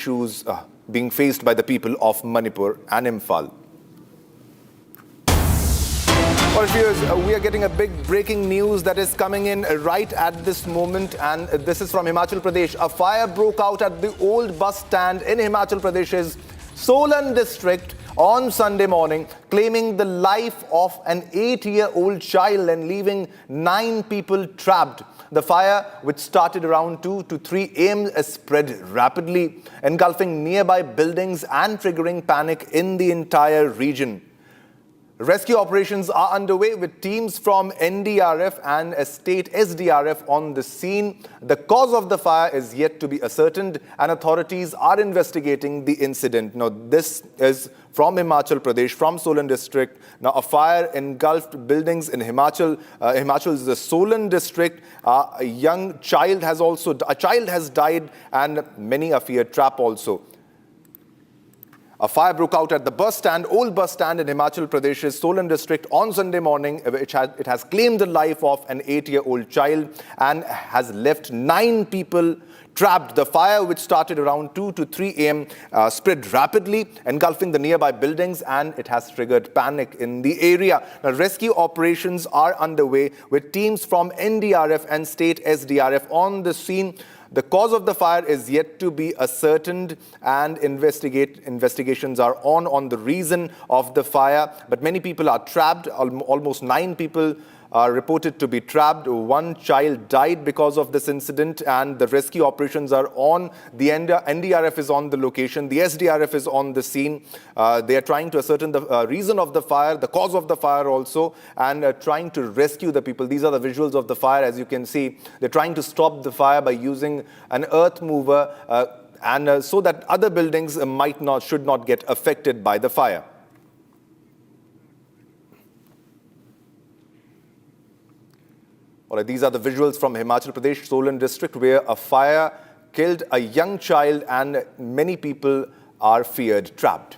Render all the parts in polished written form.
issues being faced by the people of Manipur and Imphal. Well, viewers, we are getting a big breaking news that is coming in right at this moment, and this is from Himachal Pradesh. A fire broke out at the old bus stand in Himachal Pradesh's Solan district on Sunday morning, claiming the life of an 8-year-old child and leaving 9 people trapped. The fire, which started around 2 to 3 a.m., spread rapidly, engulfing nearby buildings and triggering panic in the entire region. Rescue operations are underway with teams from NDRF and state SDRF on the scene. The cause of the fire is yet to be ascertained and authorities are investigating the incident. Now, this is from Himachal Pradesh, from Solan district. Now, a fire engulfed buildings in Himachal. Himachal's the Solan district. A young child has died and many are feared trapped also. A fire broke out at the old bus stand in Himachal Pradesh's Solan district on Sunday morning. It has claimed the life of an 8-year-old child and has left 9 people trapped. The fire, which started around 2 to 3 a.m., spread rapidly, engulfing the nearby buildings, and it has triggered panic in the area. Now, rescue operations are underway with teams from NDRF and state SDRF on the scene. The cause of the fire is yet to be ascertained and investigations are on the reason of the fire. But many people are trapped. Almost 9 people are reported to be trapped. 1 child died because of this incident, and the rescue operations are on. The NDRF is on the location. The SDRF is on the scene. They are trying to ascertain the reason of the fire, the cause of the fire also, and trying to rescue the people. These are the visuals of the fire. As you can see, they're trying to stop the fire by using an earth mover, and so that other buildings should not get affected by the fire. All right, these are the visuals from Himachal Pradesh, Solan district, where a fire killed a young child and many people are feared trapped.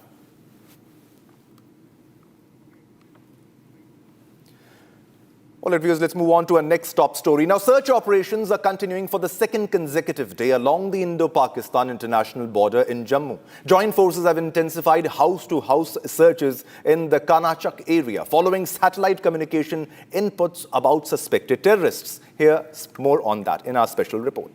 All right, viewers, let's move on to our next top story. Now, search operations are continuing for the 2nd consecutive day along the Indo-Pakistan international border in Jammu. Joint forces have intensified house-to-house searches in the Kanachak area following satellite communication inputs about suspected terrorists. Here's more on that in our special report.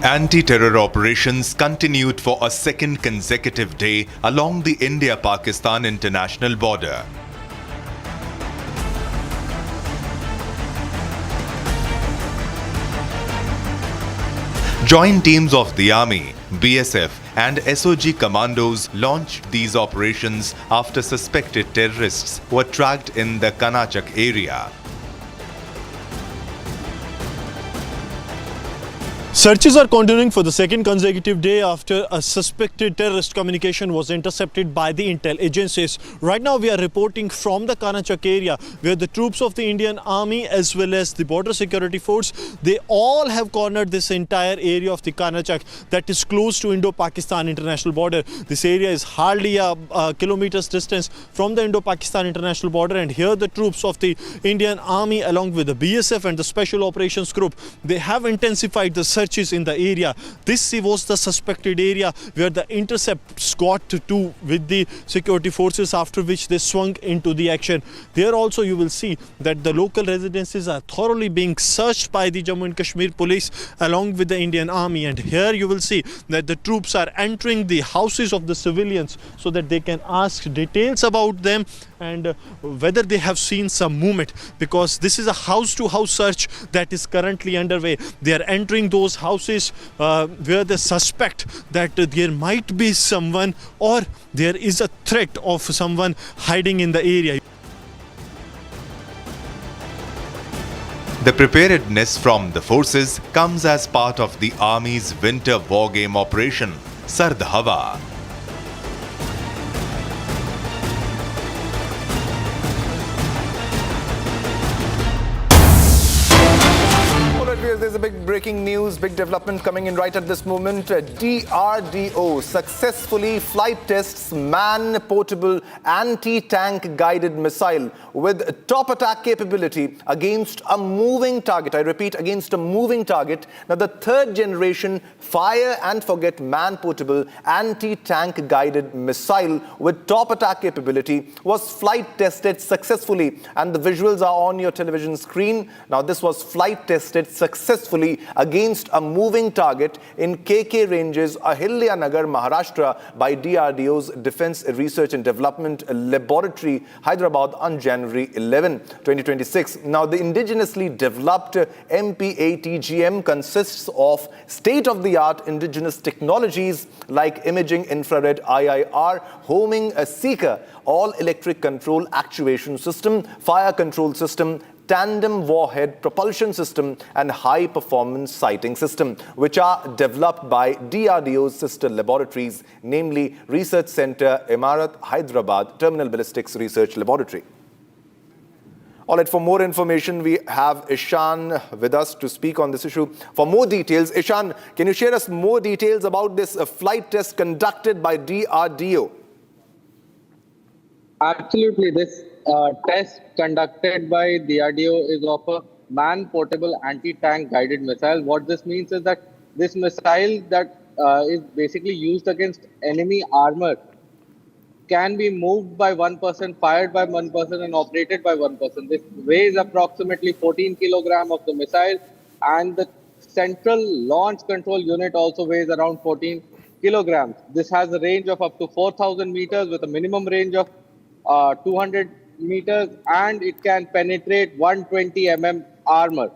Anti-terror operations continued for a 2nd consecutive day along the India-Pakistan international border. Joint teams of the Army, BSF and SOG commandos launched these operations after suspected terrorists were tracked in the Kanachak area. Searches are continuing for the 2nd consecutive day after a suspected terrorist communication was intercepted by the intel agencies. Right now we are reporting from the Kanachak area, where the troops of the Indian Army as well as the border security force, they all have cornered this entire area of the Kanachak that is close to Indo-Pakistan international border. This area is hardly a kilometer's distance from the Indo-Pakistan international border, and here the troops of the Indian Army along with the BSF and the Special Operations Group, they have intensified the searches in the area. This was the suspected area where the intercepts got to with the security forces, after which they swung into the action. There also you will see that the local residences are thoroughly being searched by the Jammu and Kashmir police along with the Indian Army, and here you will see that the troops are entering the houses of the civilians so that they can ask details about them and whether they have seen some movement, because this is a house-to-house search that is currently underway. They are entering those houses where they suspect that there might be someone or there is a threat of someone hiding in the area. The preparedness from the forces comes as part of the Army's winter war game operation, Sard Hawa. viewers, there's a big breaking news, big development coming in right at this moment. DRDO successfully flight tests man-portable anti-tank guided missile with top attack capability against a moving target. I repeat, against a moving target. Now, the third generation fire and forget man-portable anti-tank guided missile with top attack capability was flight tested successfully, and the visuals are on your television screen. Now, this was flight tested successfully against a moving target in KK Ranges, Ahilya-Nagar, Maharashtra by DRDO's Defense Research and Development Laboratory, Hyderabad on January 11, 2026. Now, the indigenously developed MPATGM consists of state-of-the-art indigenous technologies like imaging, infrared, IIR, homing, a seeker, all-electric control actuation system, fire control system, tandem warhead propulsion system, and high-performance sighting system, which are developed by DRDO's sister laboratories, namely Research Center, Emarat, Hyderabad, Terminal Ballistics Research Laboratory. All right, for more information, we have Ishan with us to speak on this issue. For more details, Ishan, can you share us more details about this flight test conducted by DRDO? Absolutely. This test conducted by DRDO is of a man-portable anti-tank guided missile. What this means is that this missile that is basically used against enemy armor can be moved by one person, fired by one person, and operated by one person. This weighs approximately 14 kilograms of the missile, and the central launch control unit also weighs around 14 kilograms. This has a range of up to 4,000 meters with a minimum range of 200 meters, and it can penetrate 120 mm armor.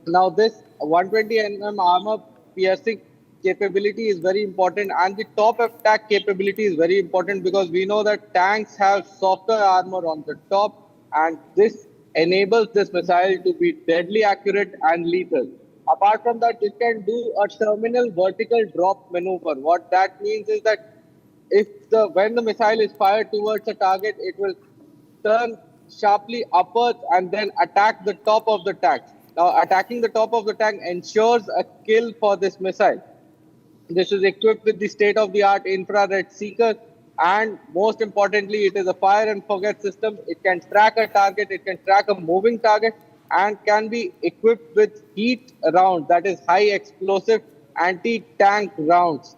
Now, this 120 mm armor piercing capability is very important, and the top attack capability is very important because we know that tanks have softer armor on the top, and this enables this missile to be deadly accurate and lethal. Apart from that, it can do a terminal vertical drop maneuver. What that means is that when the missile is fired towards a target, it will turn sharply upwards and then attack the top of the tank. Now, attacking the top of the tank ensures a kill for this missile. This is equipped with the state-of-the-art infrared seeker, and most importantly, it is a fire and forget system. It can track a target, it can track a moving target, and can be equipped with heat rounds, that is high explosive anti-tank rounds.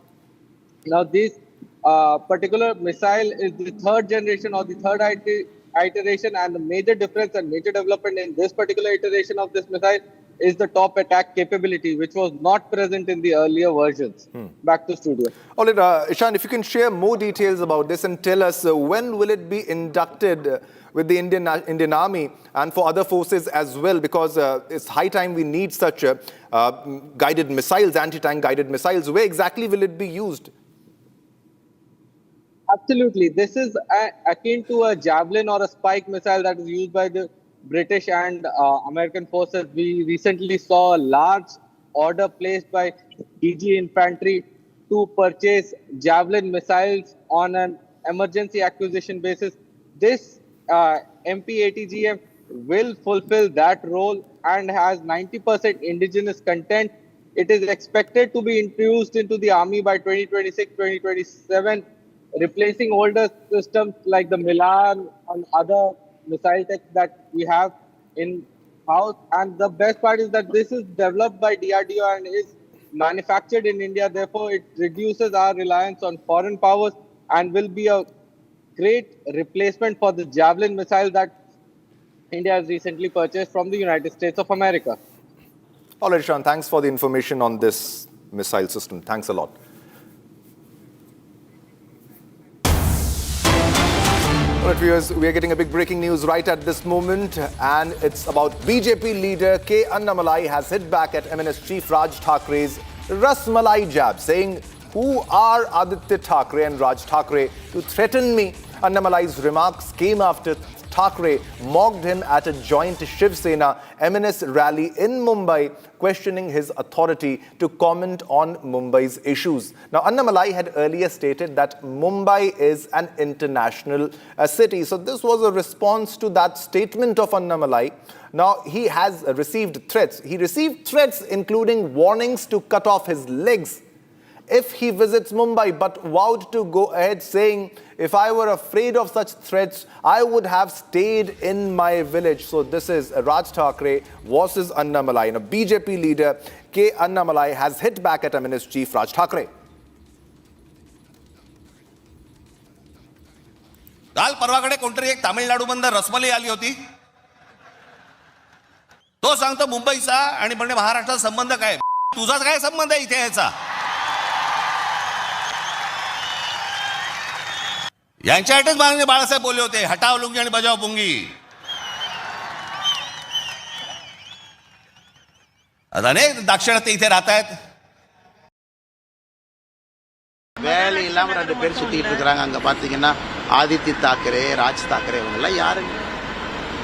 Now, this particular missile is the third generation or the third iteration, and the major difference and major development in this particular iteration of this missile is the top attack capability, which was not present in the earlier versions. Back to studio. All right, Ishan, if you can share more details about this and tell us when will it be inducted with the Indian Army and for other forces as well, because it's high time we need such guided missiles, anti-tank guided missiles. Where exactly will it be used? Absolutely. This is akin to a javelin or a spike missile that is used by the British and American forces. We recently saw a large order placed by DG Infantry to purchase javelin missiles on an emergency acquisition basis. This MPATGM will fulfill that role and has 90% indigenous content. It is expected to be introduced into the Army by 2026-2027, replacing older systems like the Milan and other missile tech that we have in-house. And the best part is that this is developed by DRDO and is manufactured in India. Therefore, it reduces our reliance on foreign powers and will be a great replacement for the Javelin missile that India has recently purchased from the United States of America. All right, Ishan, thanks for the information on this missile system. Thanks a lot. All right, viewers, we are getting a big breaking news right at this moment, and it's about BJP leader K. Annamalai has hit back at MNS chief Raj Thakre's Rasmalai jab, saying, "Who are Aditya Thakre and Raj Thakre to threaten me?" Annamalai's remarks came after Thackeray mocked him at a joint Shiv Sena MNS rally in Mumbai, questioning his authority to comment on Mumbai's issues. Now, Annamalai had earlier stated that Mumbai is an international city. So this was a response to that statement of Annamalai. Now, he has received threats. He received threats including warnings to cut off his legs if he visits Mumbai, but vowed to go ahead saying, if I were afraid of such threats, I would have stayed in my village. So this is Raj Thackeray versus Annamalai. Now, BJP leader K. Annamalai has hit back at MNS chief Raj Thackeray. काल परवाकडे कोणतरी एक तामिळनाडूमधून रसमलाई आली होती. तो सांगतो मुंबईचा आणि म्हणजे महाराष्ट्राचा संबंध काय. तुझाच काय संबंध आहे इथे याचा. यांच्यासाठीच माननीय बाळासाहेब बोलले होते, हटाव लुंगी आणि बजाव पुंगी. अनेक दाक्षिणात्य इथे राहत आहेत. வேலை இல்லாமல் 2 பேர் சுற்றிட்டு இருக்கிறாங்க. அங்கே பார்த்தீங்கன்னா ஆதித்ய தாக்கரே, ராஜ் தாக்கரே இவங்கெல்லாம் யாருங்க?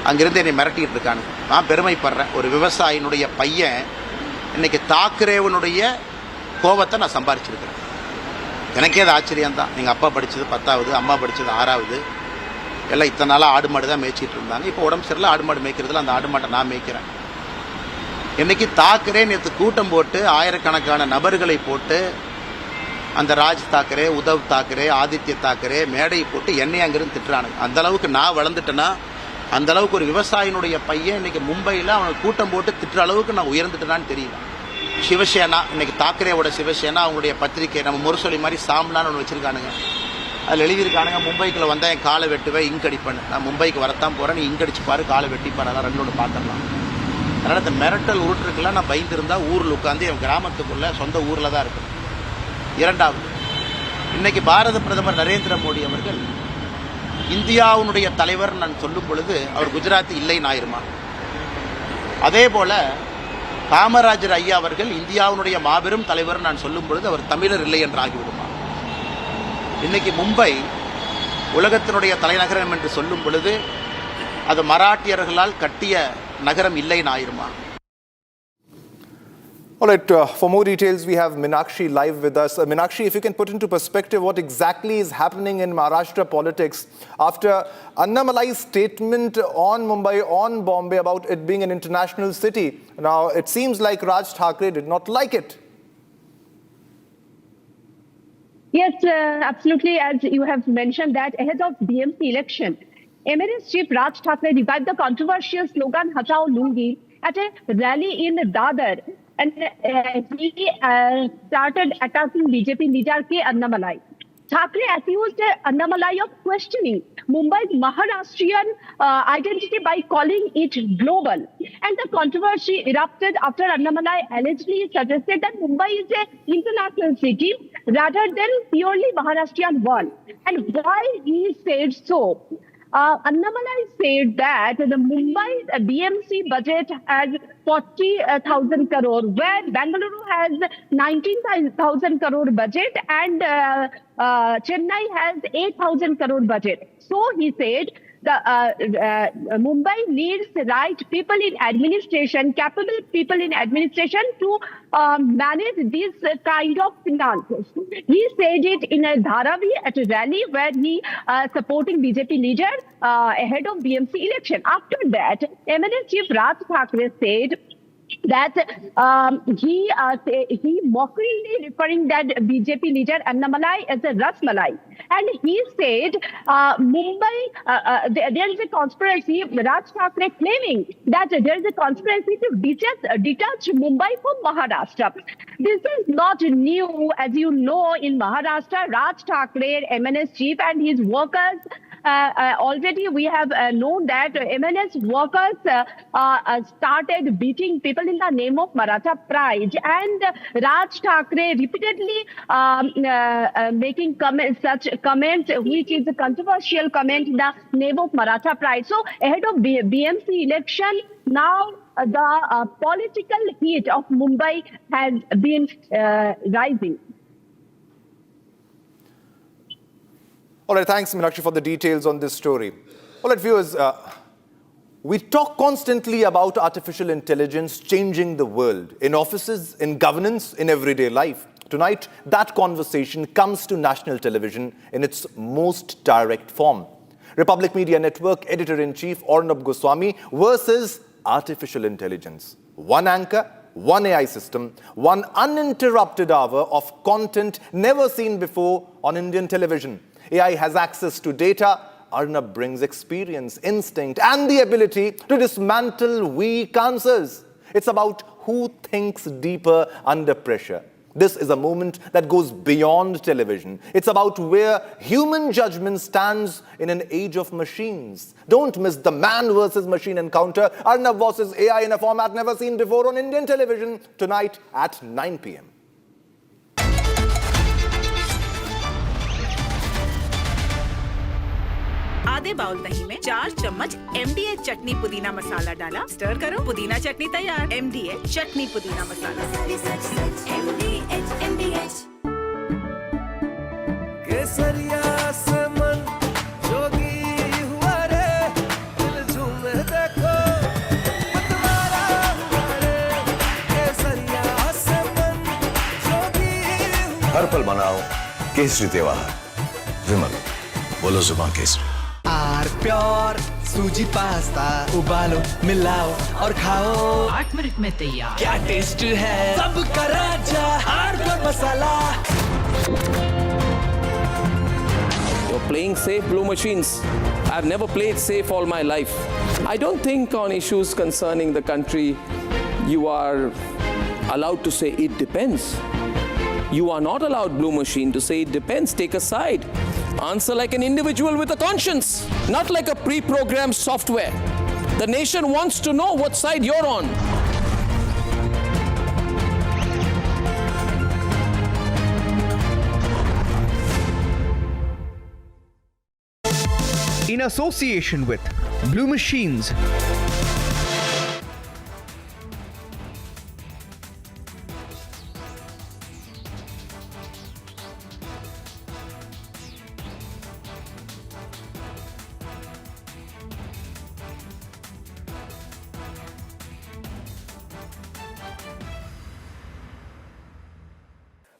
அங்கிருந்து என்னை மிரட்டிட்டு இருக்காங்க. நான் பெருமைப்படுறேன். ஒரு விவசாயினுடைய பையன் இன்னைக்கு தாக்கரேவனுடைய கோபத்தை நான் சம்பாரிச்சிருக்கிறேன். எனக்கே அது ஆச்சரியம் தான். எங்கள் அப்பா படித்தது 10வது, அம்மா படித்தது 6வது. எல்லாம் இத்தனை நாளாக ஆடு மாடு தான் மேய்ச்சிட்டு இருந்தாங்க. இப்போ உடம்பு சரியில்லை, ஆடு மாடு மேய்க்கிறதுல அந்த ஆடு மாட்டை நான் மேய்க்கிறேன். இன்னைக்கு தாக்கரே நேற்று கூட்டம் போட்டு ஆயிரக்கணக்கான நபர்களை போட்டு அந்த ராஜ் தாக்கரே, உத்தவ் தாக்கரே, ஆதித்ய தாக்கரே மேடை போட்டு என்னை அங்கிருந்து திட்டுறானுங்க. அந்த அளவுக்கு நான் வளர்ந்துட்டேன்னா, அந்த அளவுக்கு ஒரு விவசாயினுடைய பையன் இன்னைக்கு மும்பையில் அவனுக்கு கூட்டம் போட்டு திட்டுற அளவுக்கு நான் உயர்ந்துட்டேனான்னு தெரியல. சிவசேனா, இன்னைக்கு தாக்கரேவோட சிவசேனா அவங்களுடைய பத்திரிகை நம்ம முரசொலி மாதிரி சாம்லான்னு ஒன்று வச்சிருக்கானுங்க. அதில் எழுதியிருக்கானுங்க, மும்பைக்குள்ள வந்தால் என் காலை வெட்டுவேன், இங்க் அடிப்பேன். நான் மும்பைக்கு வரத்தான் போகிறேன், நீ இங்க் அடிச்சு பாரு, காலை வெட்டிப்பாரு, அதான் 2 பார்த்துடலாம். அதனால் இந்த மிரட்டல் உருட்டுருக்கெல்லாம் நான் பயந்துருந்தா ஊரில் உட்காந்து என் கிராமத்துக்குள்ளே சொந்த ஊரில் தான் இருக்கும். இரண்டாவது, இன்னைக்கு பாரத பிரதமர் நரேந்திர மோடி அவர்கள் இந்தியாவுடைய தலைவர் நான் சொல்லும் பொழுது அவர் குஜராத்தி இல்லை ஆயிருமா? அதே போல காமராஜர் ஐயா அவர்கள் இந்தியாவுடைய மாபெரும் தலைவர் நான் சொல்லும் பொழுது அவர் தமிழர் இல்லை என்று ஆகிவிடுமா? இன்னைக்கு மும்பை உலகத்தினுடைய தலைநகரம் என்று சொல்லும் பொழுது அது மராட்டியர்களால் கட்டிய நகரம் இல்லை ஆயிருமா? All right, for more details, we have Meenakshi live with us. Meenakshi, if you can put into perspective what exactly is happening in Maharashtra politics after Annamalai's statement on Mumbai, on Bombay, about it being an international city. Now, it seems like Raj Thackeray did not like it. Yes, absolutely. As you have mentioned that ahead of BMC election, MNS chief Raj Thackeray revived the controversial slogan "Hatao Lungi" at a rally in Dadar. And he started attacking BJP leader K. Annamalai. Thackeray accused Annamalai of questioning Mumbai's Maharashtrian identity by calling it global. And the controversy erupted after Annamalai allegedly suggested that Mumbai is an international city rather than purely Maharashtrian one. And why he said so? Annamalai said that the Mumbai BMC budget has 40,000 crore, where Bengaluru has 19,000 crore budget and Chennai has 8,000 crore budget. So he said the Mumbai needs the right people in administration, capable people in administration to manage this kind of finances. He said it in a Dharavi at a rally where he supporting BJP leader ahead of BMC election. After that, MNS chief Raj Thackeray said that he mockingly referring that BJP leader Annamalai as a Rasmalai. And he said Mumbai, there is a conspiracy, Raj Thackeray claiming that there is a conspiracy to detach Mumbai from Maharashtra. This is not new. As you know, in Maharashtra, Raj Thackeray, MNS chief and his workers, already we have known that MNS workers started beating people in the name of Maratha pride, and Raj Thackeray repeatedly making such comments, which is a controversial comment in the name of Maratha pride. So ahead of BMC election, now the political heat of Mumbai has been rising. All right, thanks, Meenakshi, for the details on this story. All right, viewers, we talk constantly about artificial intelligence changing the world, in offices, in governance, in everyday life. Tonight, that conversation comes to national television in its most direct form. Republic Media Network Editor-in-Chief Arnab Goswami versus artificial intelligence. One anchor, one AI system, one uninterrupted hour of content never seen before on Indian television. AI has access to data. Arnab brings experience, instinct, and the ability to dismantle weak answers. It's about who thinks deeper under pressure. This is a moment that goes beyond television. It's about where human judgment stands in an age of machines. Don't miss the man versus machine encounter, Arnab versus AI, in a format never seen before on Indian television, tonight at 9 p.m. आधे bowl दही में 4 चम्मच MDH चटनी पुदीना मसाला डाला, stir करो, पुदीना चटनी तैयार। MDH चटनी पुदीना मसाला। MDH केसरिया से मन जोगी हुआ रे, दिल झूमे देखो मतवारा हुआ रे, केसरिया से मन जोगी। हर पल मनाओ केसरी त्योहार। विमल, बोलो जुबान केसरी। प्योर सूजी पास्ता उबालो, मिलाओ और खाओ, 8 मिनट में तैयार। क्या टेस्ट है, सबका राजा hardcore masala. You're playing safe, Blue Machines. I've never played safe all my life. I don't think on issues concerning the country you are allowed to say it depends. You are not allowed, Blue Machine, to say it depends. Take a side. Answer like an individual with a conscience, not like a pre-programmed software. The nation wants to know what side you're on. In association with Blue Machines.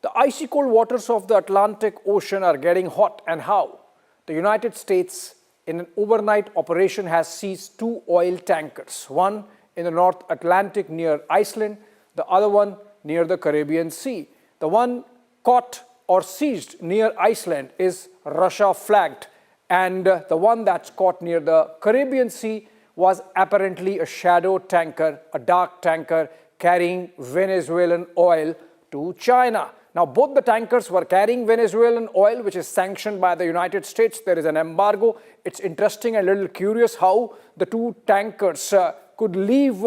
The icy cold waters of the Atlantic Ocean are getting hot, and how? The United States, in an overnight operation, has seized 2 oil tankers, one in the North Atlantic near Iceland, the other one near the Caribbean Sea. The one caught or seized near Iceland is Russia flagged, and the one that's caught near the Caribbean Sea was apparently a shadow tanker, a dark tanker carrying Venezuelan oil to China. Now, both the tankers were carrying Venezuelan oil, which is sanctioned by the United States. There is an embargo. It's interesting and a little curious how the 2 tankers could leave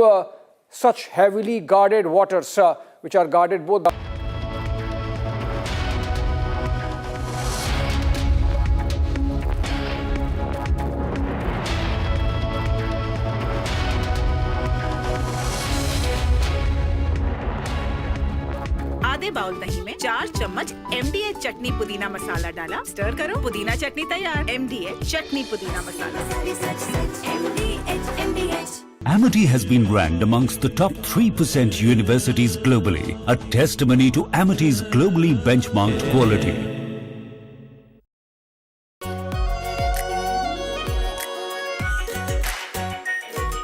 such heavily guarded waters, which are guarded both by आधे bowl दही में 4 चम्मच MDH चटनी पुदीना मसाला डाला, stir करो, पुदीना चटनी तैयार। MDH चटनी पुदीना मसाला। Amity has been ranked amongst the top 3% universities globally, a testimony to Amity's globally benchmarked quality.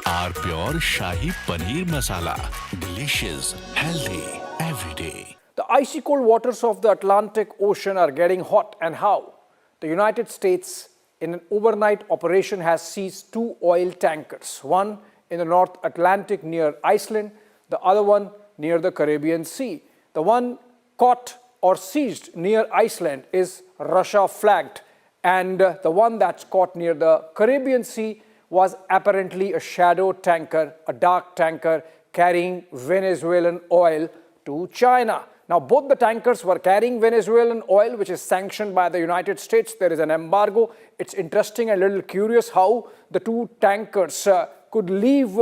Our pure Shahi Paneer Masala. Delicious, healthy, every day. The icy cold waters of the Atlantic Ocean are getting hot, and how? The United States, in an overnight operation, has seized 2 oil tankers, one in the North Atlantic near Iceland, the other one near the Caribbean Sea. The one caught or seized near Iceland is Russia flagged, and the one that's caught near the Caribbean Sea was apparently a shadow tanker, a dark tanker carrying Venezuelan oil to China. Now, both the tankers were carrying Venezuelan oil, which is sanctioned by the United States. There is an embargo. It's interesting and a little curious how the 2 tankers could leave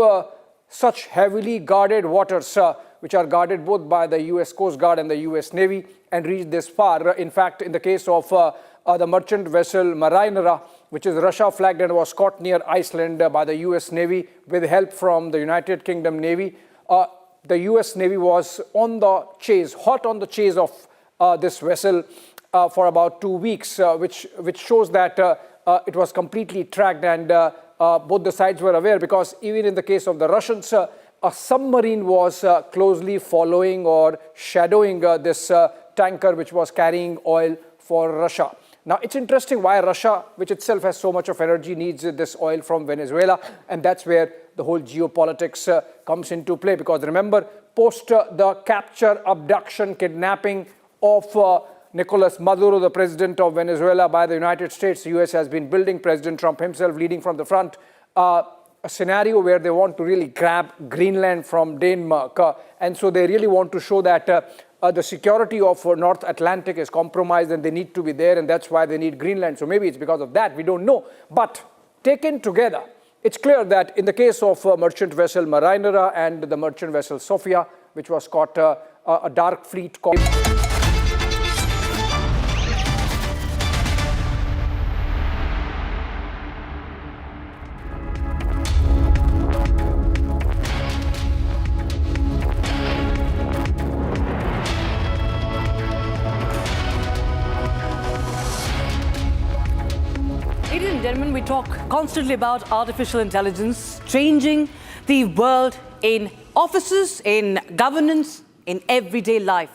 such heavily guarded waters, which are guarded both by the US Coast Guard and the US Navy, and reach this far. In fact, in the case of the merchant vessel Marinera, which is Russia flagged and was caught near Iceland by the US Navy with help from the United Kingdom Navy. The US Navy was on the chase, hot on the chase of this vessel for about 2 weeks, which shows that it was completely tracked, and both the sides were aware, because even in the case of the Russians, a submarine was closely following or shadowing this tanker which was carrying oil for Russia. Now, it's interesting why Russia, which itself has so much of energy, needs this oil from Venezuela, and that's where the whole geopolitics comes into play. Because remember, post the capture, abduction, kidnapping of Nicolas Maduro, the president of Venezuela, by the United States, the US has been building, President Trump himself leading from the front, a scenario where they want to really grab Greenland from Denmark. And so they really want to show that the security of North Atlantic is compromised and they need to be there, and that's why they need Greenland. So maybe it's because of that, we don't know. But taken together, it's clear that in the case of merchant vessel Marinera and the merchant vessel Sofia, which was caught a dark fleet called... Ladies and gentlemen, we talk constantly about artificial intelligence changing the world in offices, in governance, in everyday life.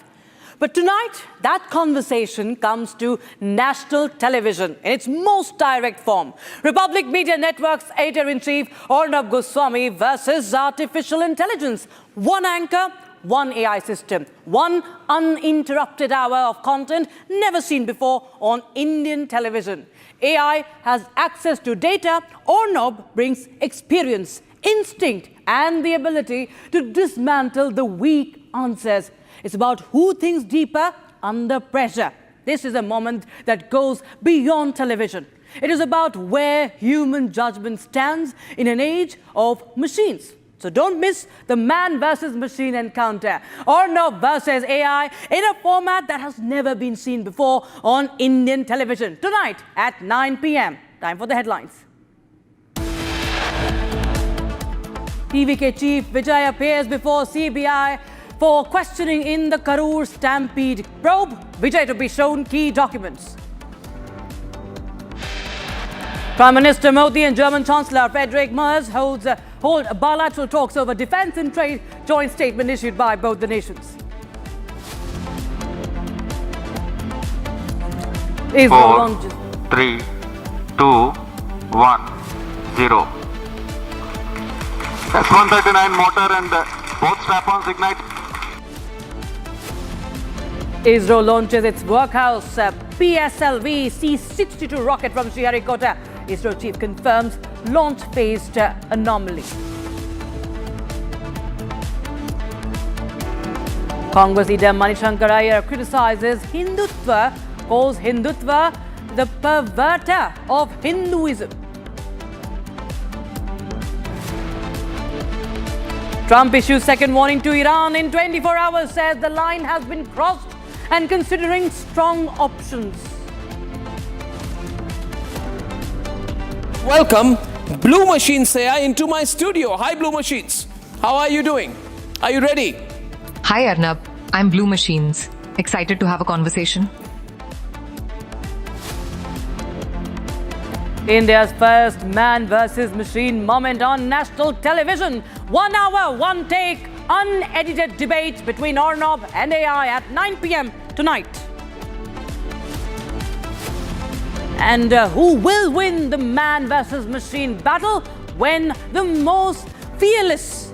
But tonight, that conversation comes to national television in its most direct form. Republic Media Network's editor-in-chief Arnab Goswami versus artificial intelligence. One anchor, one AI system, one uninterrupted hour of content never seen before on Indian television. AI has access to data. Arnab brings experience, instinct, and the ability to dismantle the weak answers. It's about who thinks deeper under pressure. This is a moment that goes beyond television. It is about where human judgment stands in an age of machines. So don't miss the man versus machine encounter. Arnab versus AI in a format that has never been seen before on Indian television. Tonight at 9 p.m. Time for the headlines. PVK Chief Vijay appears before CBI for questioning in the Karur Stampede probe. Vijay to be shown key documents. Prime Minister Modi and German Chancellor Friedrich Merz hold bilateral talks over defense and trade, joint statement issued by both the nations. 4, 3, 2, 1, 0. S-139 motor and both strap-ons ignite. ISRO launches its workhouse PSLV C-62 rocket from Sriharikota. ISRO chief confirms launch faced anomaly. Congress leader Manishankar Iyer criticizes Hindutva, calls Hindutva the perverter of Hinduism. Trump issues second warning to Iran in 24 hours, says the line has been crossed and considering strong options. Welcome, Blue Machines AI, into my studio. Hi, Blue Machines. How are you doing? Are you ready? Hi, Arnab. I'm Blue Machines. Excited to have a conversation. India's first man versus machine moment on national television. 1 hour, one take, unedited debate between Arnab and AI at 9 p.m. tonight. And who will win the man versus machine battle when the most fearless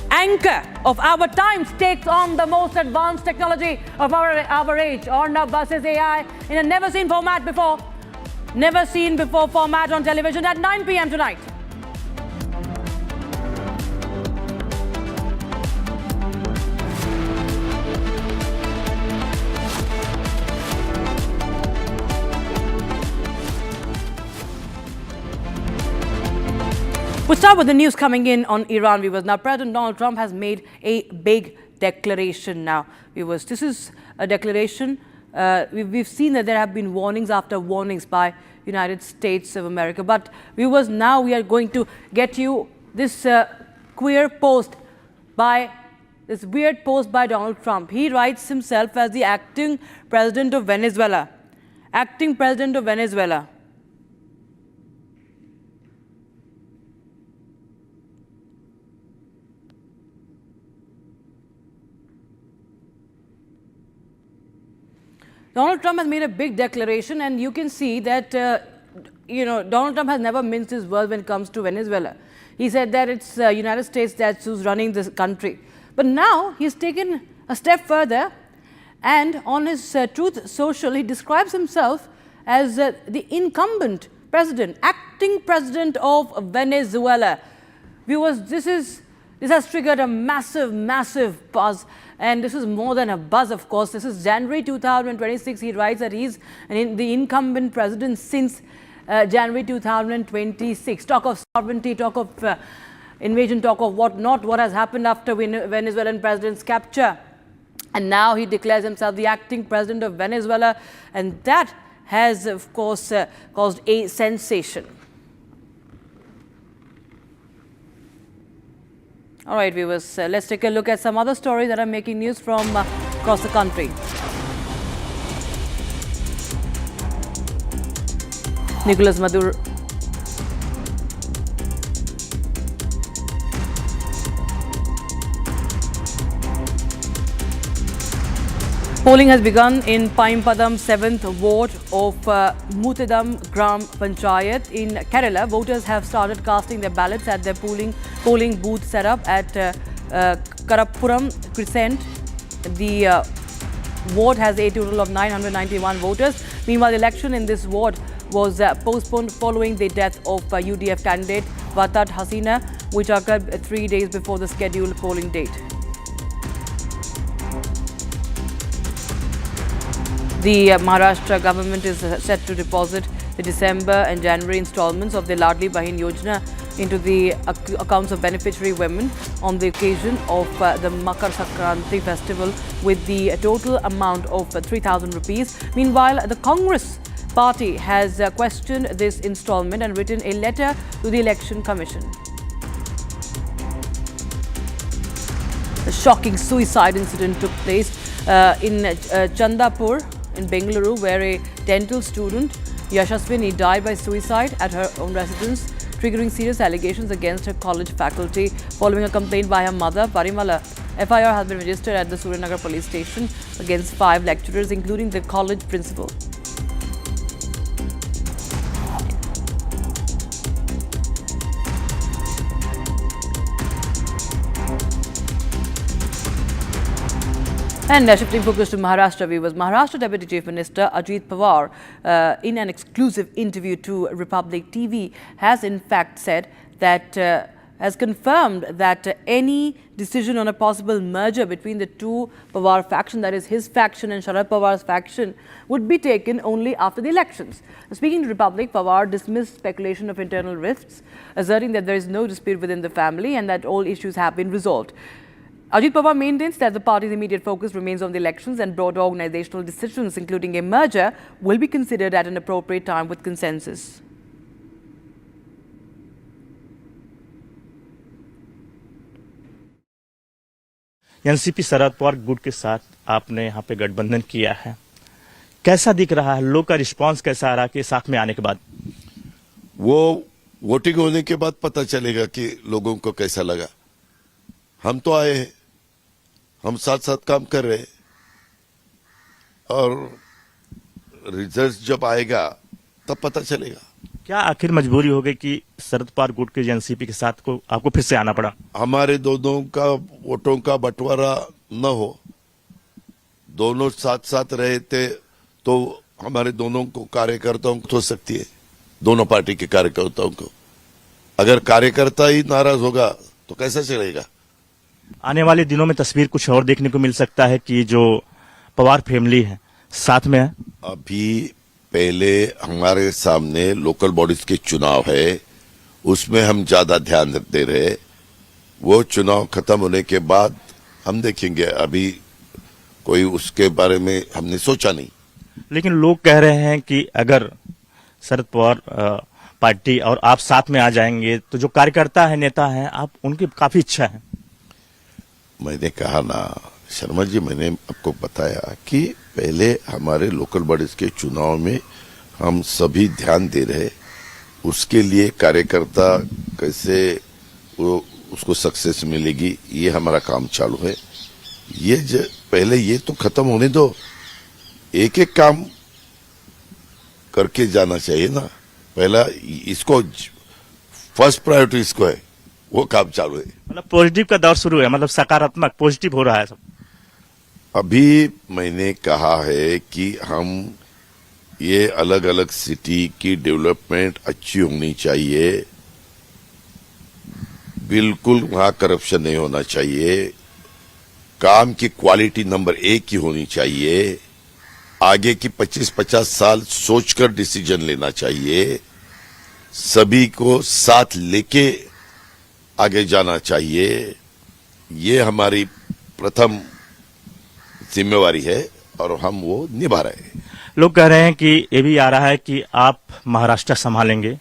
anchor of our times takes on the most advanced technology of our age? Arnab versus AI in a never seen format before. Never seen before format on television at 9 p.m. tonight. We'll start with the news coming in on Iran, viewers. Now, President Donald Trump has made a big declaration now, viewers. This is a declaration. We've seen that there have been warnings after warnings by United States of America. But viewers, now we are going to get you this weird post by Donald Trump. He writes himself as the acting president of Venezuela. Acting president of Venezuela. Donald Trump has made a big declaration, and you can see that, Donald Trump has never minced his words when it comes to Venezuela. He said that it's the United States that's who's running this country. But now he's taken a step further, and on his Truth Social, he describes himself as the incumbent president, acting president of Venezuela. Viewers, this has triggered a massive buzz. And this is more than a buzz, of course. This is January 2026. He writes that he's the incumbent president since January 2026. Talk of sovereignty, talk of invasion, talk of what not, what has happened after Venezuelan president's capture. And now he declares himself the acting president of Venezuela. And that has, of course, caused a sensation. All right, viewers, let's take a look at some other stories that are making news from across the country. Nicolas Maduro. Polling has begun in Paimpadam 7th ward of Mutedam Gram Panchayat in Kerala. Voters have started casting their ballots at their polling booth set up at Karappuram Crescent. The ward has a total of 991 voters. Meanwhile, the election in this ward was postponed following the death of UDF candidate Watat Hasina, which occurred 3 days before the scheduled polling date. The Maharashtra government is set to deposit the December and January installments of the Ladli Bahin Yojana into the accounts of beneficiary women on the occasion of the Makar Sankranti festival with the total amount of 3,000 rupees. Meanwhile, the Congress party has questioned this installment and written a letter to the Election Commission. A shocking suicide incident took place in Chandapur in Bengaluru, where a dental student, Yashaswini, died by suicide at her own residence, triggering serious allegations against her college faculty following a complaint by her mother, Parimala. FIR has been registered at the Surinagar police station against 5 lecturers, including the college principal. And shifting focus to Maharashtra, viewers. Maharashtra Deputy Chief Minister Ajit Pawar, in an exclusive interview to Republic TV, has in fact said that, has confirmed that any decision on a possible merger between the two Pawar factions, that is his faction and Sharad Pawar's faction, would be taken only after the elections. Speaking to Republic, Pawar dismissed speculation of internal rifts, asserting that there is no dispute within the family and that all issues have been resolved. Ajit Pawar maintains that the party's immediate focus remains on the elections and broader organizational decisions, including a merger, will be considered at an appropriate time with consensus. NCP Sharad Pawar गुट के साथ आपने यहाँ पे गठबंधन किया है, कैसा दिख रहा है? लोग का रिस्पांस कैसा आ रहा है कि साथ में आने के बाद? वो वोटिंग होने के बाद पता चलेगा कि लोगों को कैसा लगा। हम तो आए हैं, हम साथ साथ काम कर रहे हैं और रिजल्ट जब आएगा तब पता चलेगा। क्या आखिर मजबूरी हो गई कि शरद पवार गुट के एनसीपी के साथ को आपको फिर से आना पड़ा? हमारे दोनों का वोटों का बंटवारा न हो, दोनों साथ साथ रहे थे तो हमारे दोनों को कार्यकर्ताओं को हो सकती है, दोनों पार्टी के कार्यकर्ताओं को। अगर कार्यकर्ता ही नाराज होगा तो कैसा चलेगा? आने वाले दिनों में तस्वीर कुछ और देखने को मिल सकता है कि जो पवार फैमिली है साथ में है। अभी पहले हमारे सामने लोकल बॉडीज के चुनाव है, उसमें हम ज्यादा ध्यान दे रहे। वो चुनाव खत्म होने के बाद हम देखेंगे, अभी कोई उसके बारे में हमने सोचा नहीं। लेकिन लोग कह रहे हैं कि अगर शरद पवार पार्टी और आप साथ में आ जाएंगे, तो जो कार्यकर्ता है, नेता है, आप उनकी काफी इच्छा है। मैंने कहा ना शर्मा जी, मैंने आपको बताया कि पहले हमारे लोकल बॉडीज के चुनाव में हम सभी ध्यान दे रहे, उसके लिए कार्यकर्ता कैसे उसको सक्सेस मिलेगी, ये हमारा काम चालू है। ये पहले ये तो खत्म होने दो, एक एक काम करके जाना चाहिए ना। पहला इसको फर्स्ट प्रायोरिटी इसको है, वो काम चालू है। मतलब पॉजिटिव का दौर शुरू है, मतलब सकारात्मक पॉजिटिव हो रहा है सब। अभी मैंने कहा है कि हम ये अलग अलग सिटी की डेवलपमेंट अच्छी होनी चाहिए, बिल्कुल वहां करप्शन नहीं होना चाहिए, काम की क्वालिटी नंबर 1 की होनी चाहिए, आगे की 25-50 साल सोचकर डिसीजन लेना चाहिए, सभी को साथ लेके आगे जाना चाहिए। ये हमारी प्रथम जिम्मेवारी है और हम वो निभा रहे हैं। लोग कह रहे हैं कि ये भी आ रहा है कि आप महाराष्ट्र संभालेंगे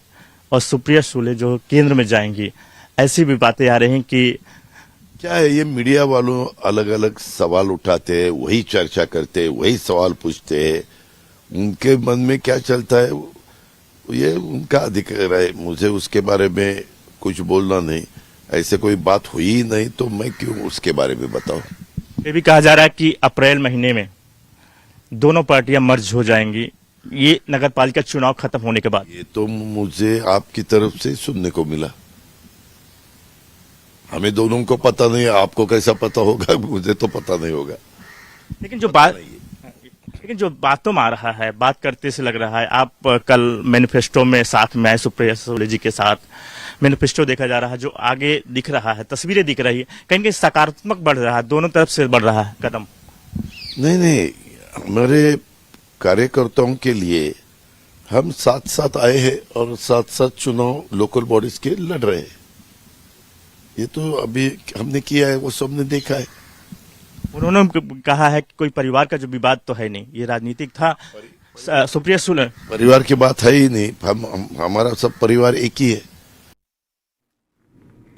और सुप्रिया सुले जो केंद्र में जाएंगी, ऐसी भी बातें आ रही हैं कि क्या है, ये मीडिया वालों अलग अलग सवाल उठाते हैं, वही चर्चा करते हैं, वही सवाल पूछते हैं, उनके मन में क्या चलता है ये उनका अधिकार है, मुझे उसके बारे में कुछ बोलना नहीं। ऐसे कोई बात हुई ही नहीं तो मैं क्यों उसके बारे में बताऊं। ये भी कहा जा रहा है कि अप्रैल महीने में दोनों पार्टियां मर्ज हो जाएंगी, ये नगर पालिका चुनाव खत्म होने के बाद। ये तो मुझे आपकी तरफ से सुनने को मिला, हमें दोनों को पता नहीं, आपको कैसा पता होगा, मुझे तो पता नहीं होगा। लेकिन जो बातों में आ रहा है, बात करते से लग रहा है, आप कल मैनिफेस्टो में साथ में आए सुप्रिया सुले जी के साथ, मैनिफेस्टो देखा जा रहा है, जो आगे दिख रहा है, तस्वीरें दिख रही है, कहीं कहीं सकारात्मक बढ़ रहा है, दोनों तरफ से बढ़ रहा है कदम। नहीं, हमारे कार्यकर्ताओं के लिए हम साथ साथ आए हैं और साथ साथ चुनाव लोकल बॉडीज के लड़ रहे हैं। ये तो अभी हमने किया है, वो सबने देखा है। उन्होंने कहा है कि कोई परिवार का जो विवाद तो है नहीं, ये राजनीतिक था। सुप्रिया सुले परिवार की बात है ही नहीं, हमारा सब परिवार एक ही है।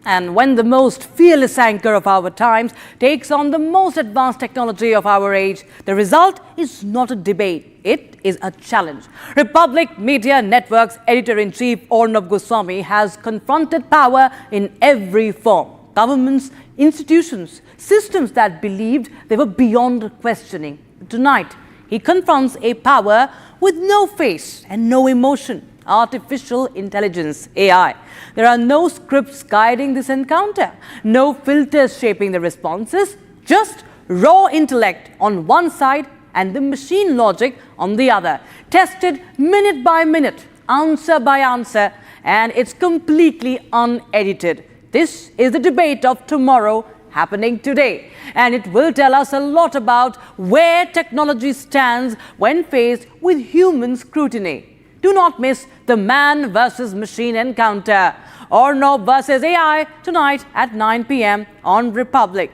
And when the most fearless anchor of our times takes on the most advanced technology of our age, the result is not a debate, it is a challenge. Republic Media Network's editor-in-chief Arnab Goswami has confronted power in every form. Governments, institutions, systems that believed they were beyond questioning. Tonight, he confronts a power with no face and no emotion. Artificial intelligence, AI. There are no scripts guiding this encounter, no filters shaping the responses, just raw intellect on one side and the machine logic on the other, tested minute by minute, answer by answer, and it's completely unedited. This is the debate of tomorrow happening today, and it will tell us a lot about where technology stands when faced with human scrutiny. Do not miss the man versus machine encounter, Arnab versus AI, tonight at 9 p.m. on Republic.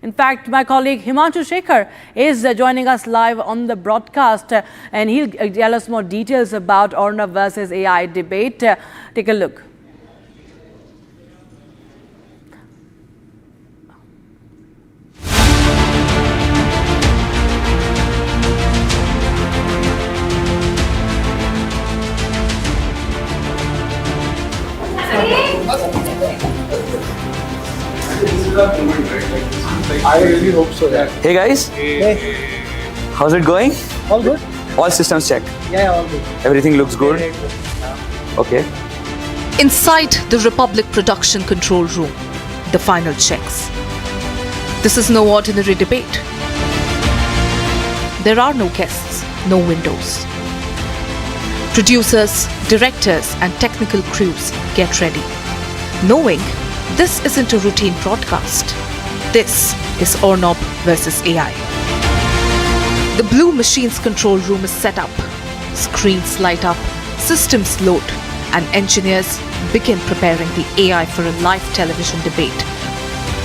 In fact, my colleague Himanshu Shekhar is joining us live on the broadcast, and he'll tell us more details about Arnab versus AI debate. Take a look. I really hope so. Yeah. Hey guys. Hey. How's it going? All good. All systems check. Yeah, all good. Everything looks good. Okay. Inside the Republic Production Control Room, the final checks. This is no ordinary debate. There are no guests, no windows. Producers, directors, and technical crews get ready, knowing this isn't a routine broadcast. This is Arnab versus AI. The Blue Machine's control room is set up. Screens light up, systems load, and engineers begin preparing the AI for a live television debate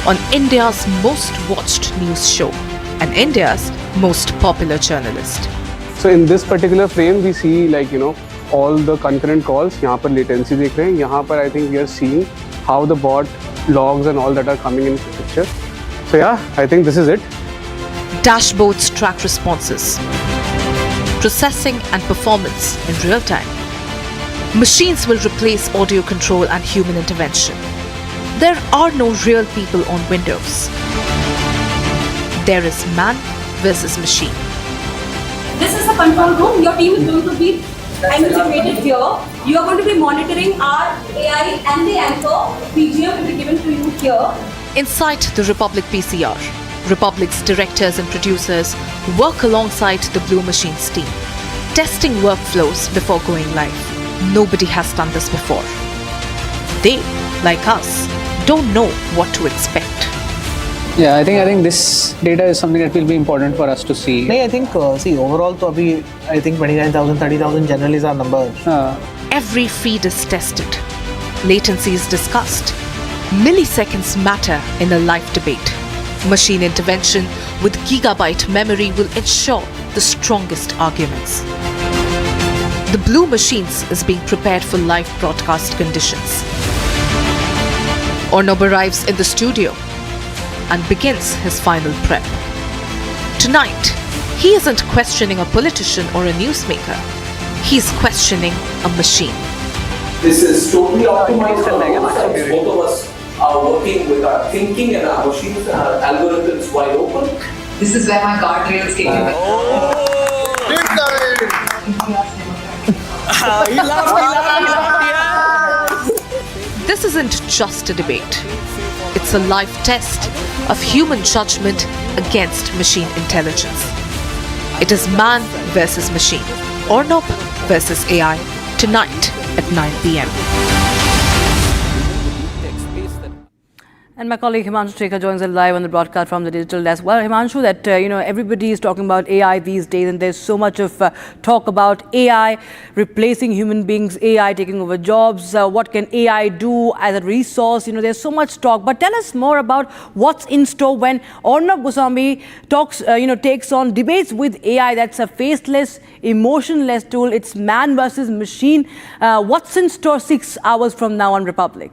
on India's most watched news show and India's most popular journalist. So in this particular frame, we see all the concurrent calls. यहाँ पर latency देख रहे हैं. यहाँ पर I think we are seeing how the bot logs and all that are coming in picture. So yeah, I think this is it. Dashboards track responses, processing and performance in real time. Machines will replace audio control and human intervention. There are no real people on Windows. There is man versus machine. This is the control room. Your team is going to be situated here. You are going to be monitoring our AI and the anchor. PGM will be given to you here. Inside the Republic PCR, Republic's directors and producers work alongside the Blue Machines team, testing workflows before going live. Nobody has done this before. They, like us, don't know what to expect. Yeah, I think this data is something that will be important for us to see. I think overall तो अभी I think 29,000 30,000 generally is our number. Every feed is tested. Latency is discussed. Milliseconds matter in a live debate. Machine intervention with gigabyte memory will ensure the strongest arguments. The Blue Machines is being prepared for live broadcast conditions. Arnab arrives in the studio and begins his final prep. Tonight, he isn't questioning a politician or a newsmaker. He's questioning a machine. This is totally optimized for us. Both of us are working with our thinking and our machines and our algorithms wide open. This is where my guardrails kick in. This isn't just a debate. It's a live test of human judgment against machine intelligence. It is man versus machine, Arnab versus AI, tonight at 9 p.m. And my colleague Himanshu Shekhar joins us live on the broadcast from the digital desk. Well, Himanshu, that everybody is talking about AI these days, and there's so much of talk about AI replacing human beings, AI taking over jobs. What can AI do as a resource? There's so much talk. But tell us more about what's in store when Arnab Goswami takes on debates with AI. That's a faceless, emotionless tool. It's man versus machine. What's in store 6 hours from now on Republic?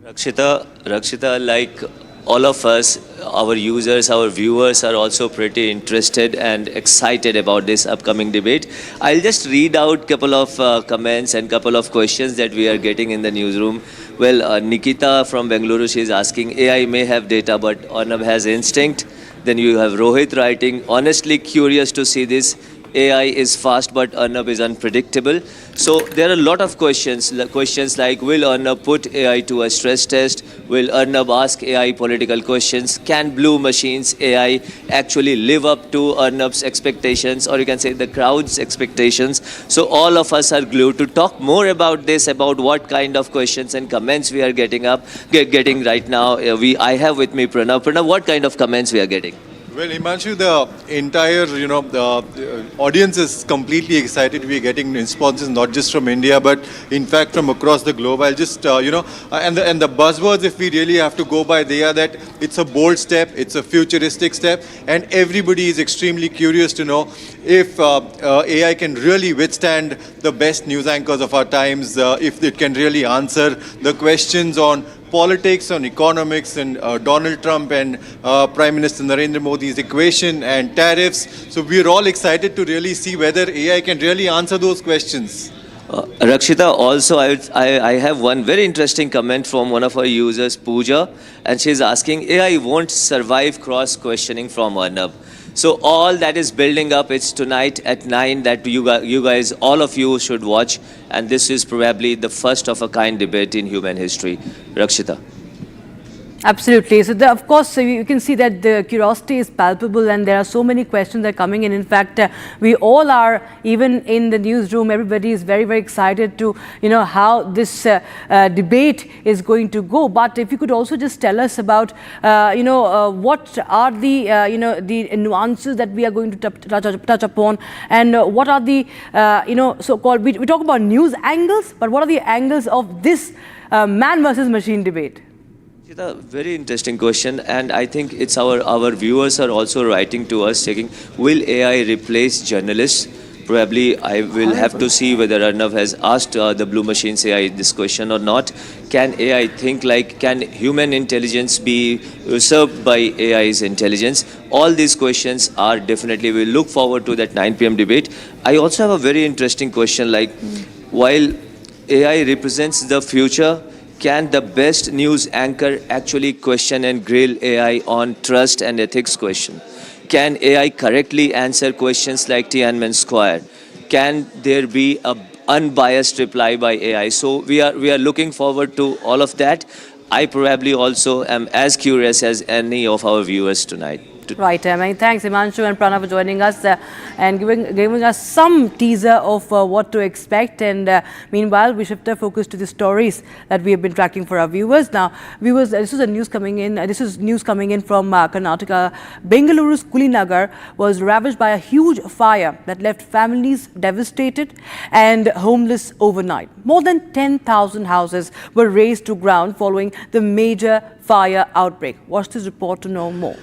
Rakshita, like all of us, our users, our viewers are also pretty interested and excited about this upcoming debate. I'll just read out a couple of comments and couple of questions that we are getting in the newsroom. Well, Nikita from Bengaluru, she is asking, AI may have data, but Arnab has instinct. Then you have Rohit writing, honestly curious to see this. AI is fast, but Arnab is unpredictable. So there are a lot of questions like, will Arnab put AI to a stress test? Will Arnab ask AI political questions? Can Blue Machines AI actually live up to Arnab's expectations, or you can say the crowd's expectations? So all of us are glued to talk more about this, about what kind of questions and comments we are getting right now. I have with me Pranav. Pranav, what kind of comments we are getting? Well, Himanshu, the entire, the audience is completely excited. We are getting responses not just from India, but in fact from across the globe. I'll just, and the buzzwords, if we really have to go by, they are that it's a bold step, it's a futuristic step, and everybody is extremely curious to know if AI can really withstand the best news anchors of our times, if it can really answer the questions on politics, on economics, and Donald Trump and Prime Minister Narendra Modi's equation and tariffs. So we're all excited to really see whether AI can really answer those questions. Rakshita, also I have one very interesting comment from one of our users, Pooja, and she's asking, AI won't survive cross-questioning from Arnab. So all that is building up, it's tonight at 9 that you guys, all of you should watch. And this is probably the first of a kind debate in human history. Rakshita. Absolutely. So, of course, you can see that the curiosity is palpable and there are so many questions that are coming in. In fact, we all are, even in the newsroom, everybody is very, very excited to, how this debate is going to go. But if you could also just tell us about, what are the, the nuances that we are going to touch upon, and what are the, so-called, we talk about news angles, but what are the angles of this man versus machine debate? It's a very interesting question, and I think it's our viewers are also writing to us saying, will AI replace journalists? Probably I will have to see whether Arnab has asked the Blue Machines AI this question or not. Can AI think like, can human intelligence be usurped by AI's intelligence? All these questions are definitely, we'll look forward to that 9 p.m. debate. I also have a very interesting question, like, while AI represents the future, can the best news anchor actually question and grill AI on trust and ethics question? Can AI correctly answer questions like Tiananmen Square? Can there be a unbiased reply by AI? So we are looking forward to all of that. I probably also am as curious as any of our viewers tonight. Right, many thanks Himanshu and Pranav for joining us and giving us some teaser of what to expect. And meanwhile, we shift our focus to the stories that we have been tracking for our viewers. Now, viewers, this is news coming in from Karnataka. Bengaluru's Kulinagar was ravaged by a huge fire that left families devastated and homeless overnight. More than 10,000 houses were razed to ground following the major fire outbreak. Watch this report to know more.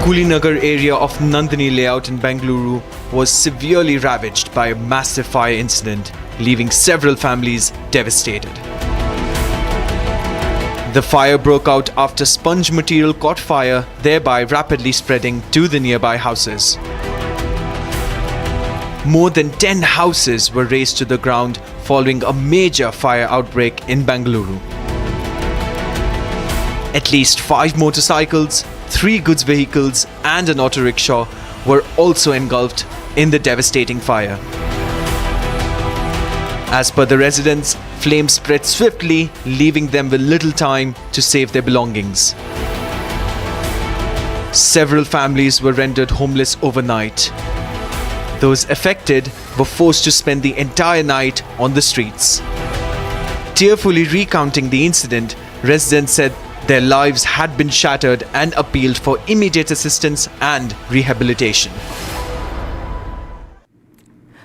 Kulinagar area of Nandini layout in Bengaluru was severely ravaged by a massive fire incident, leaving several families devastated. The fire broke out after sponge material caught fire, thereby rapidly spreading to the nearby houses. More than 10 houses were razed to the ground following a major fire outbreak in Bengaluru. At least 5 motorcycles, 3 goods vehicles and an auto rickshaw were also engulfed in the devastating fire. As per the residents, flames spread swiftly, leaving them with little time to save their belongings. Several families were rendered homeless overnight. Those affected were forced to spend the entire night on the streets. Tearfully recounting the incident, residents said their lives had been shattered and appealed for immediate assistance and rehabilitation.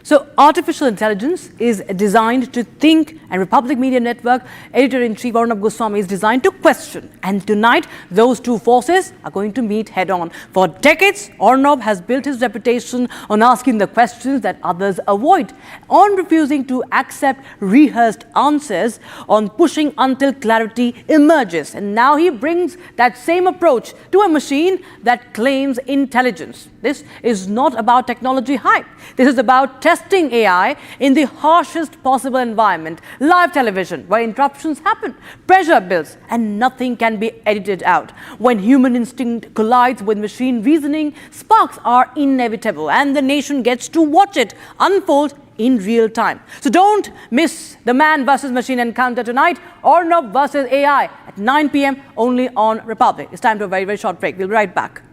So, artificial intelligence is designed to think, and Republic Media Network editor-in-chief Arnab Goswami is designed to question. And tonight, those two forces are going to meet head-on. For decades, Arnab has built his reputation on asking the questions that others avoid, on refusing to accept rehearsed answers, on pushing until clarity emerges. And now he brings that same approach to a machine that claims intelligence. This is not about technology hype. This is about testing AI in the harshest possible environment, live television, where interruptions happen, pressure builds, and nothing can be edited out. When human instinct collides with machine reasoning, sparks are inevitable, and the nation gets to watch it unfold in real time. So don't miss the man versus machine encounter tonight, Arnab versus AI at 9 p.m. only on Republic. It's time to a very, very short break. We'll be right back.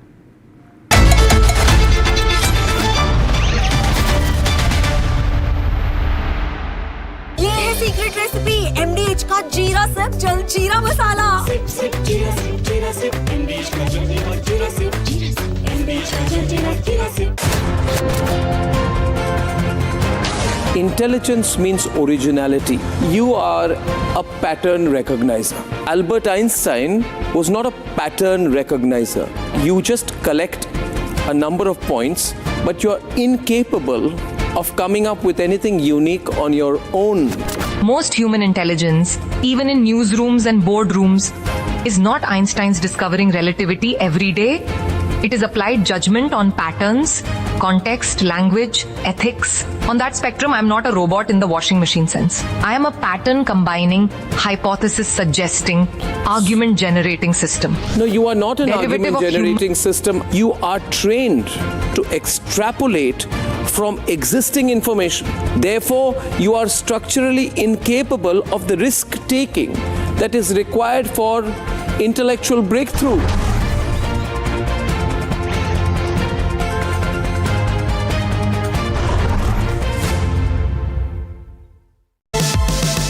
ये है secret recipe MDH का जीरा SIP जल जीरा मसाला SIP SIP जीरा SIP MDH का जल जीरा सिप MDH का जल जीरा SIP Intelligence means originality. You are a pattern recognizer. Albert Einstein was not a pattern recognizer. You just collect a number of points, but you are incapable of coming up with anything unique on your own. Most human intelligence, even in newsrooms and boardrooms, is not Einstein's discovering relativity every day. It is applied judgment on patterns, context, language, ethics. On that spectrum, I'm not a robot in the washing machine sense. I am a pattern combining, hypothesis suggesting, argument generating system. No, you are not an argument generating system. You are trained to extrapolate from existing information. Therefore, you are structurally incapable of the risk taking that is required for intellectual breakthrough.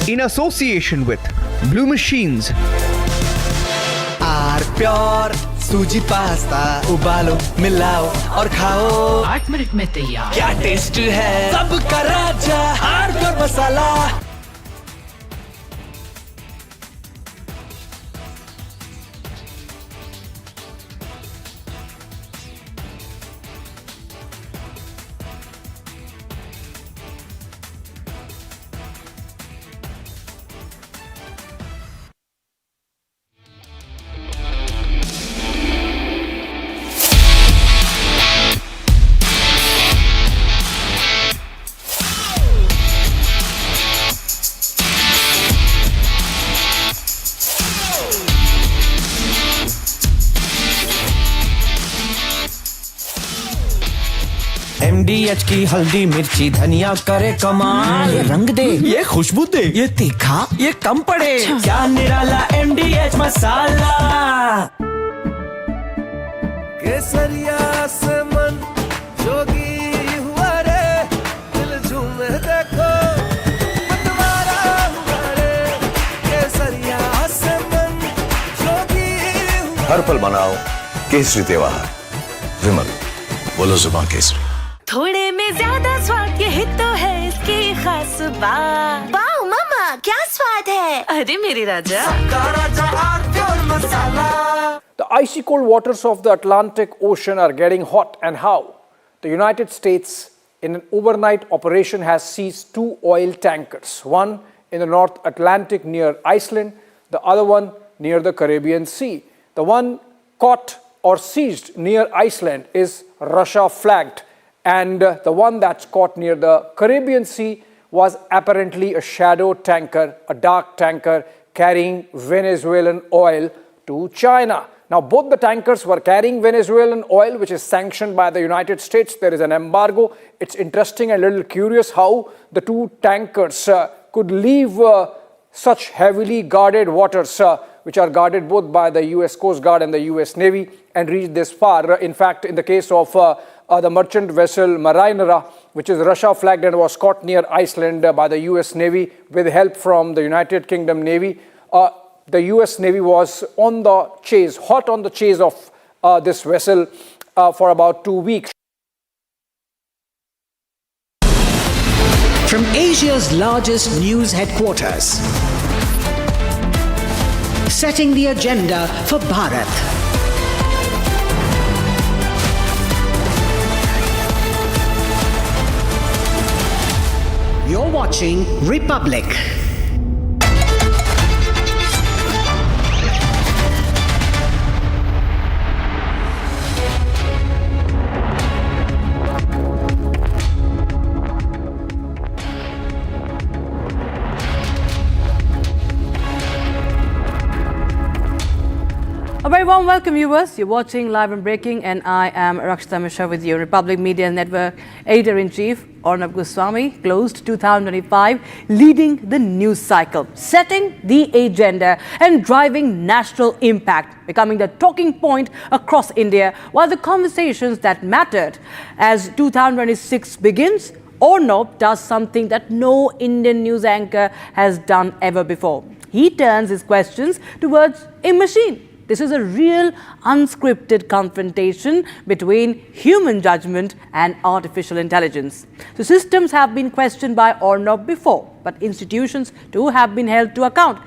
In association with Blue Machines. Pure सूजी pasta उबालो मिलाओ और खाओ 8 minute में तैयार। क्या taste है सबका राजा are pure masala. MDH की हल्दी मिर्ची धनिया करे कमाल, ये रंग दे, ये खुशबू दे, ये तीखा, ये कम पड़े, क्या निराला MDH मसाला। केसरिया से मन जोगी हुआ रे, दिल झूमे देखो मतवारा हुआ रे, केसरिया से मन जोगी हुआ। हर पल मनाओ केसरी त्योहार। विमल, बोलो जुबान केसरी। थोड़े में ज्यादा स्वाद, यही तो है इसकी खास बात। वाओ मामा, क्या स्वाद है। अरे मेरे राजा। The icy cold waters of the Atlantic Ocean are getting hot, and how? The United States, in an overnight operation, has seized 2 oil tankers, one in the North Atlantic near Iceland, the other one near the Caribbean Sea. The one caught or seized near Iceland is Russia flagged, and the one that's caught near the Caribbean Sea was apparently a shadow tanker, a dark tanker carrying Venezuelan oil to China. Now, both the tankers were carrying Venezuelan oil, which is sanctioned by the United States. There is an embargo. It's interesting and a little curious how the 2 tankers could leave such heavily guarded waters, which are guarded both by the US Coast Guard and the US Navy, and reach this far. In fact, in the case of the merchant vessel Marinera, which is Russia flagged and was caught near Iceland by the US Navy with help from the United Kingdom Navy, the US Navy was on the chase, hot on the chase of this vessel for about 2 weeks. From Asia's largest news headquarters, setting the agenda for Bharat. You're watching Republic. A very warm welcome, viewers. You're watching Live and Breaking, and I am Rakshita Mishra with you. Republic Media Network Editor-in-Chief Arnab Goswami closed 2025 leading the news cycle, setting the agenda and driving national impact, becoming the talking point across India, while the conversations that mattered. As 2026 begins, Arnab does something that no Indian news anchor has done ever before. He turns his questions towards a machine. This is a real unscripted confrontation between human judgment and artificial intelligence. The systems have been questioned by Arnab before, but institutions too have been held to account.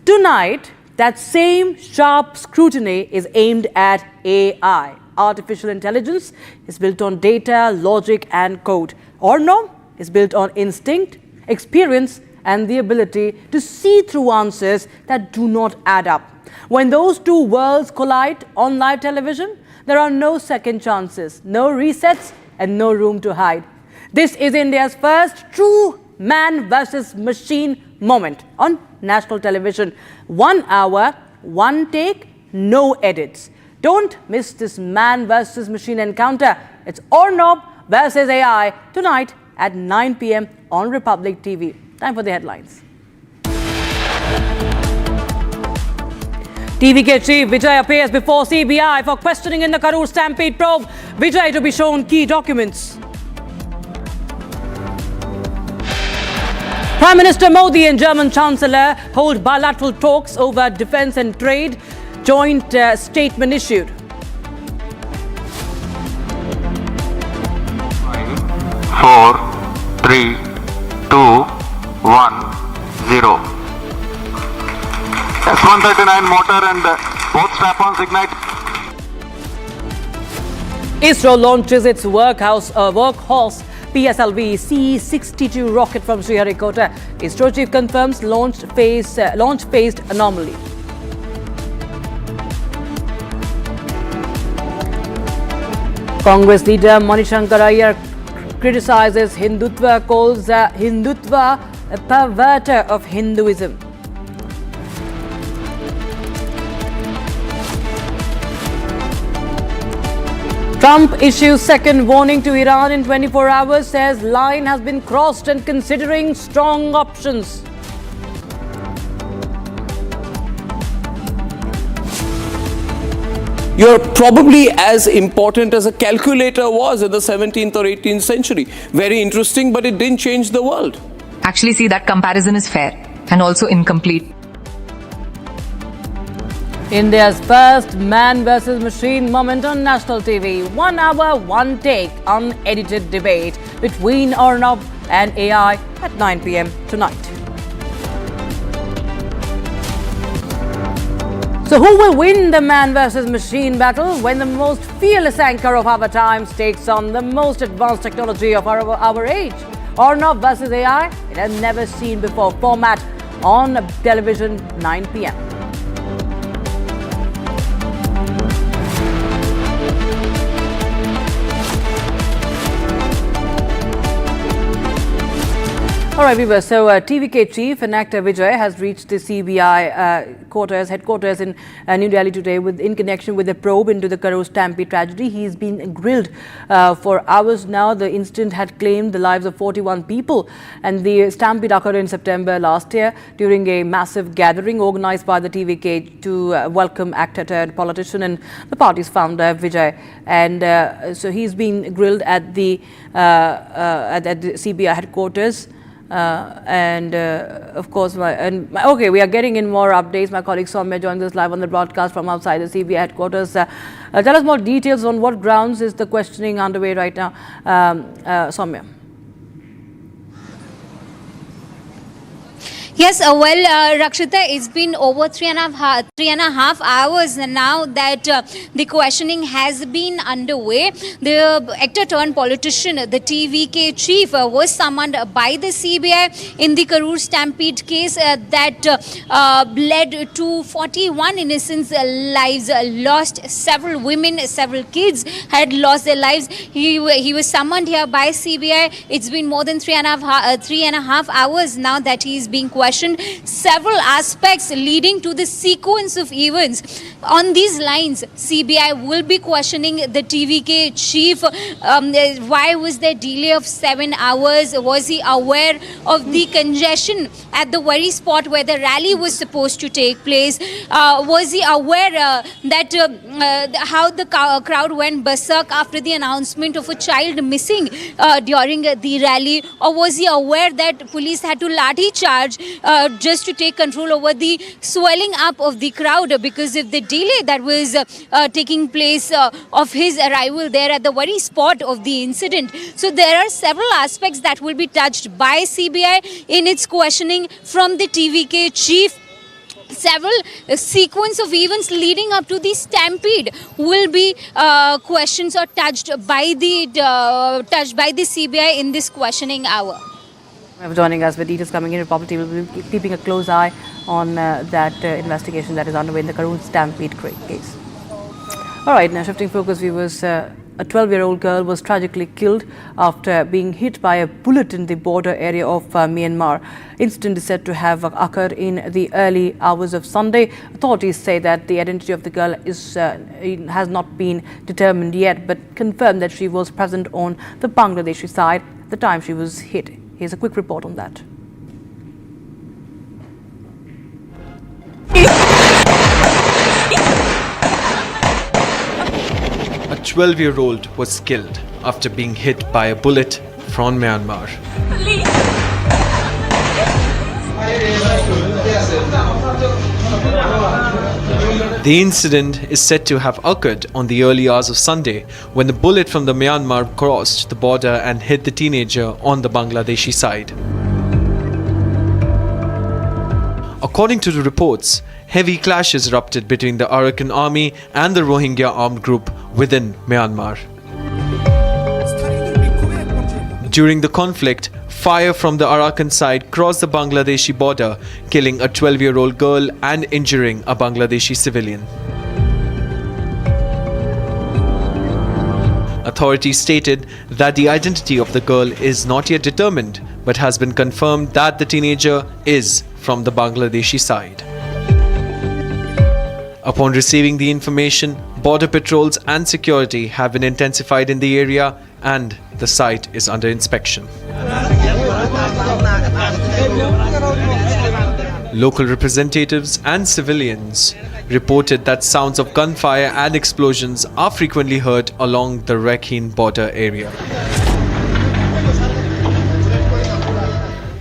Tonight, that same sharp scrutiny is aimed at AI. Artificial intelligence is built on data, logic, and code. Arnab is built on instinct, experience, and the ability to see through answers that do not add up. When those two worlds collide on live television, there are no second chances, no resets, and no room to hide. This is India's first true man versus machine moment on national television. 1 hour, 1 take, no edits. Don't miss this man versus machine encounter. It's Arnab versus AI tonight at 9 p.m. on Republic TV. Time for the headlines. TVK chief Vijay appears before CBI for questioning in the Karur Stampede probe. Vijay to be shown key documents. Prime Minister Modi and German Chancellor hold bilateral talks over defence and trade. Joint statement issued. 4, 3, 2, 1, 0. S139 motor and both strap-ons ignite. ISRO launches its workhorse PSLV C-62 rocket from Sriharikota. ISRO chief confirms launch phased anomaly. Congress leader Manishankar Iyer criticizes Hindutva, calls Hindutva a perverter of Hinduism. Trump issues second warning to Iran in 24 hours, says line has been crossed and considering strong options. You're probably as important as a calculator was in the 17th or 18th century. Very interesting, but it didn't change the world. Actually, see, that comparison is fair and also incomplete. India's first man versus machine moment on national TV. 1 hour, one take, unedited debate between Arnab and AI at 9 p.m. tonight. So who will win the man versus machine battle when the most fearless anchor of our times takes on the most advanced technology of our age? Arnab versus AI, it has never seen before format on television, 9 p.m. All right, viewers. So, TVK chief and actor Vijay has reached the CBI headquarters in New Delhi today in connection with a probe into the Karur stampede tragedy. He's been grilled for hours now. The incident had claimed the lives of 41 people, and the stampede occurred in September last year during a massive gathering organized by the TVK to welcome actor turned politician and the party's founder Vijay. And so he's been grilled at the CBI headquarters. Of course, okay, we are getting in more updates. My colleague Soumya joins us live on the broadcast from outside the CBI headquarters. Tell us more details on what grounds is the questioning underway right now, Soumya. Yes, Rakshita, it's been over three and a half hours now that the questioning has been underway. The actor turned politician, the TVK chief, was summoned by the CBI in the Karur stampede case that led to 41 innocent lives lost. Several women, several kids had lost their lives. He was summoned here by CBI. It's been more than three and a half hours now that he is being questioned. Several aspects leading to the sequence of events. On these lines, CBI will be questioning the TVK chief. Why was there delay of 7 hours? Was he aware of the congestion at the very spot where the rally was supposed to take place? Was he aware that how the crowd went berserk after the announcement of a child missing during the rally? Or was he aware that police had to lathi charge just to take control over the swelling up of the crowd because of the delay that was taking place of his arrival there at the very spot of the incident? So there are several aspects that will be touched by CBI in its questioning from the TVK chief. Several sequence of events leading up to the stampede will be questions or touched by the CBI in this questioning hour. Joining us with details coming in, Republic TV will be keeping a close eye on that investigation that is underway in the Karur stampede case. All right, now shifting focus, viewers. A 12-year-old girl was tragically killed after being hit by a bullet in the border area of Myanmar. Incident is said to have occurred in the early hours of Sunday. Authorities say that the identity of the girl has not been determined yet, but confirmed that she was present on the Bangladeshi side at the time she was hit. Here's a quick report on that. A 12-year-old was killed after being hit by a bullet from Myanmar. The incident is said to have occurred on the early hours of Sunday when the bullet from the Myanmar crossed the border and hit the teenager on the Bangladeshi side. According to the reports, heavy clashes erupted between the Arakan army and the Rohingya armed group within Myanmar. During the conflict, fire from the Arakan side crossed the Bangladeshi border, killing a 12-year-old girl and injuring a Bangladeshi civilian. Authorities stated that the identity of the girl is not yet determined, but has been confirmed that the teenager is from the Bangladeshi side. Upon receiving the information, border patrols and security have been intensified in the area and the site is under inspection. Local representatives and civilians reported that sounds of gunfire and explosions are frequently heard along the Rakhine border area.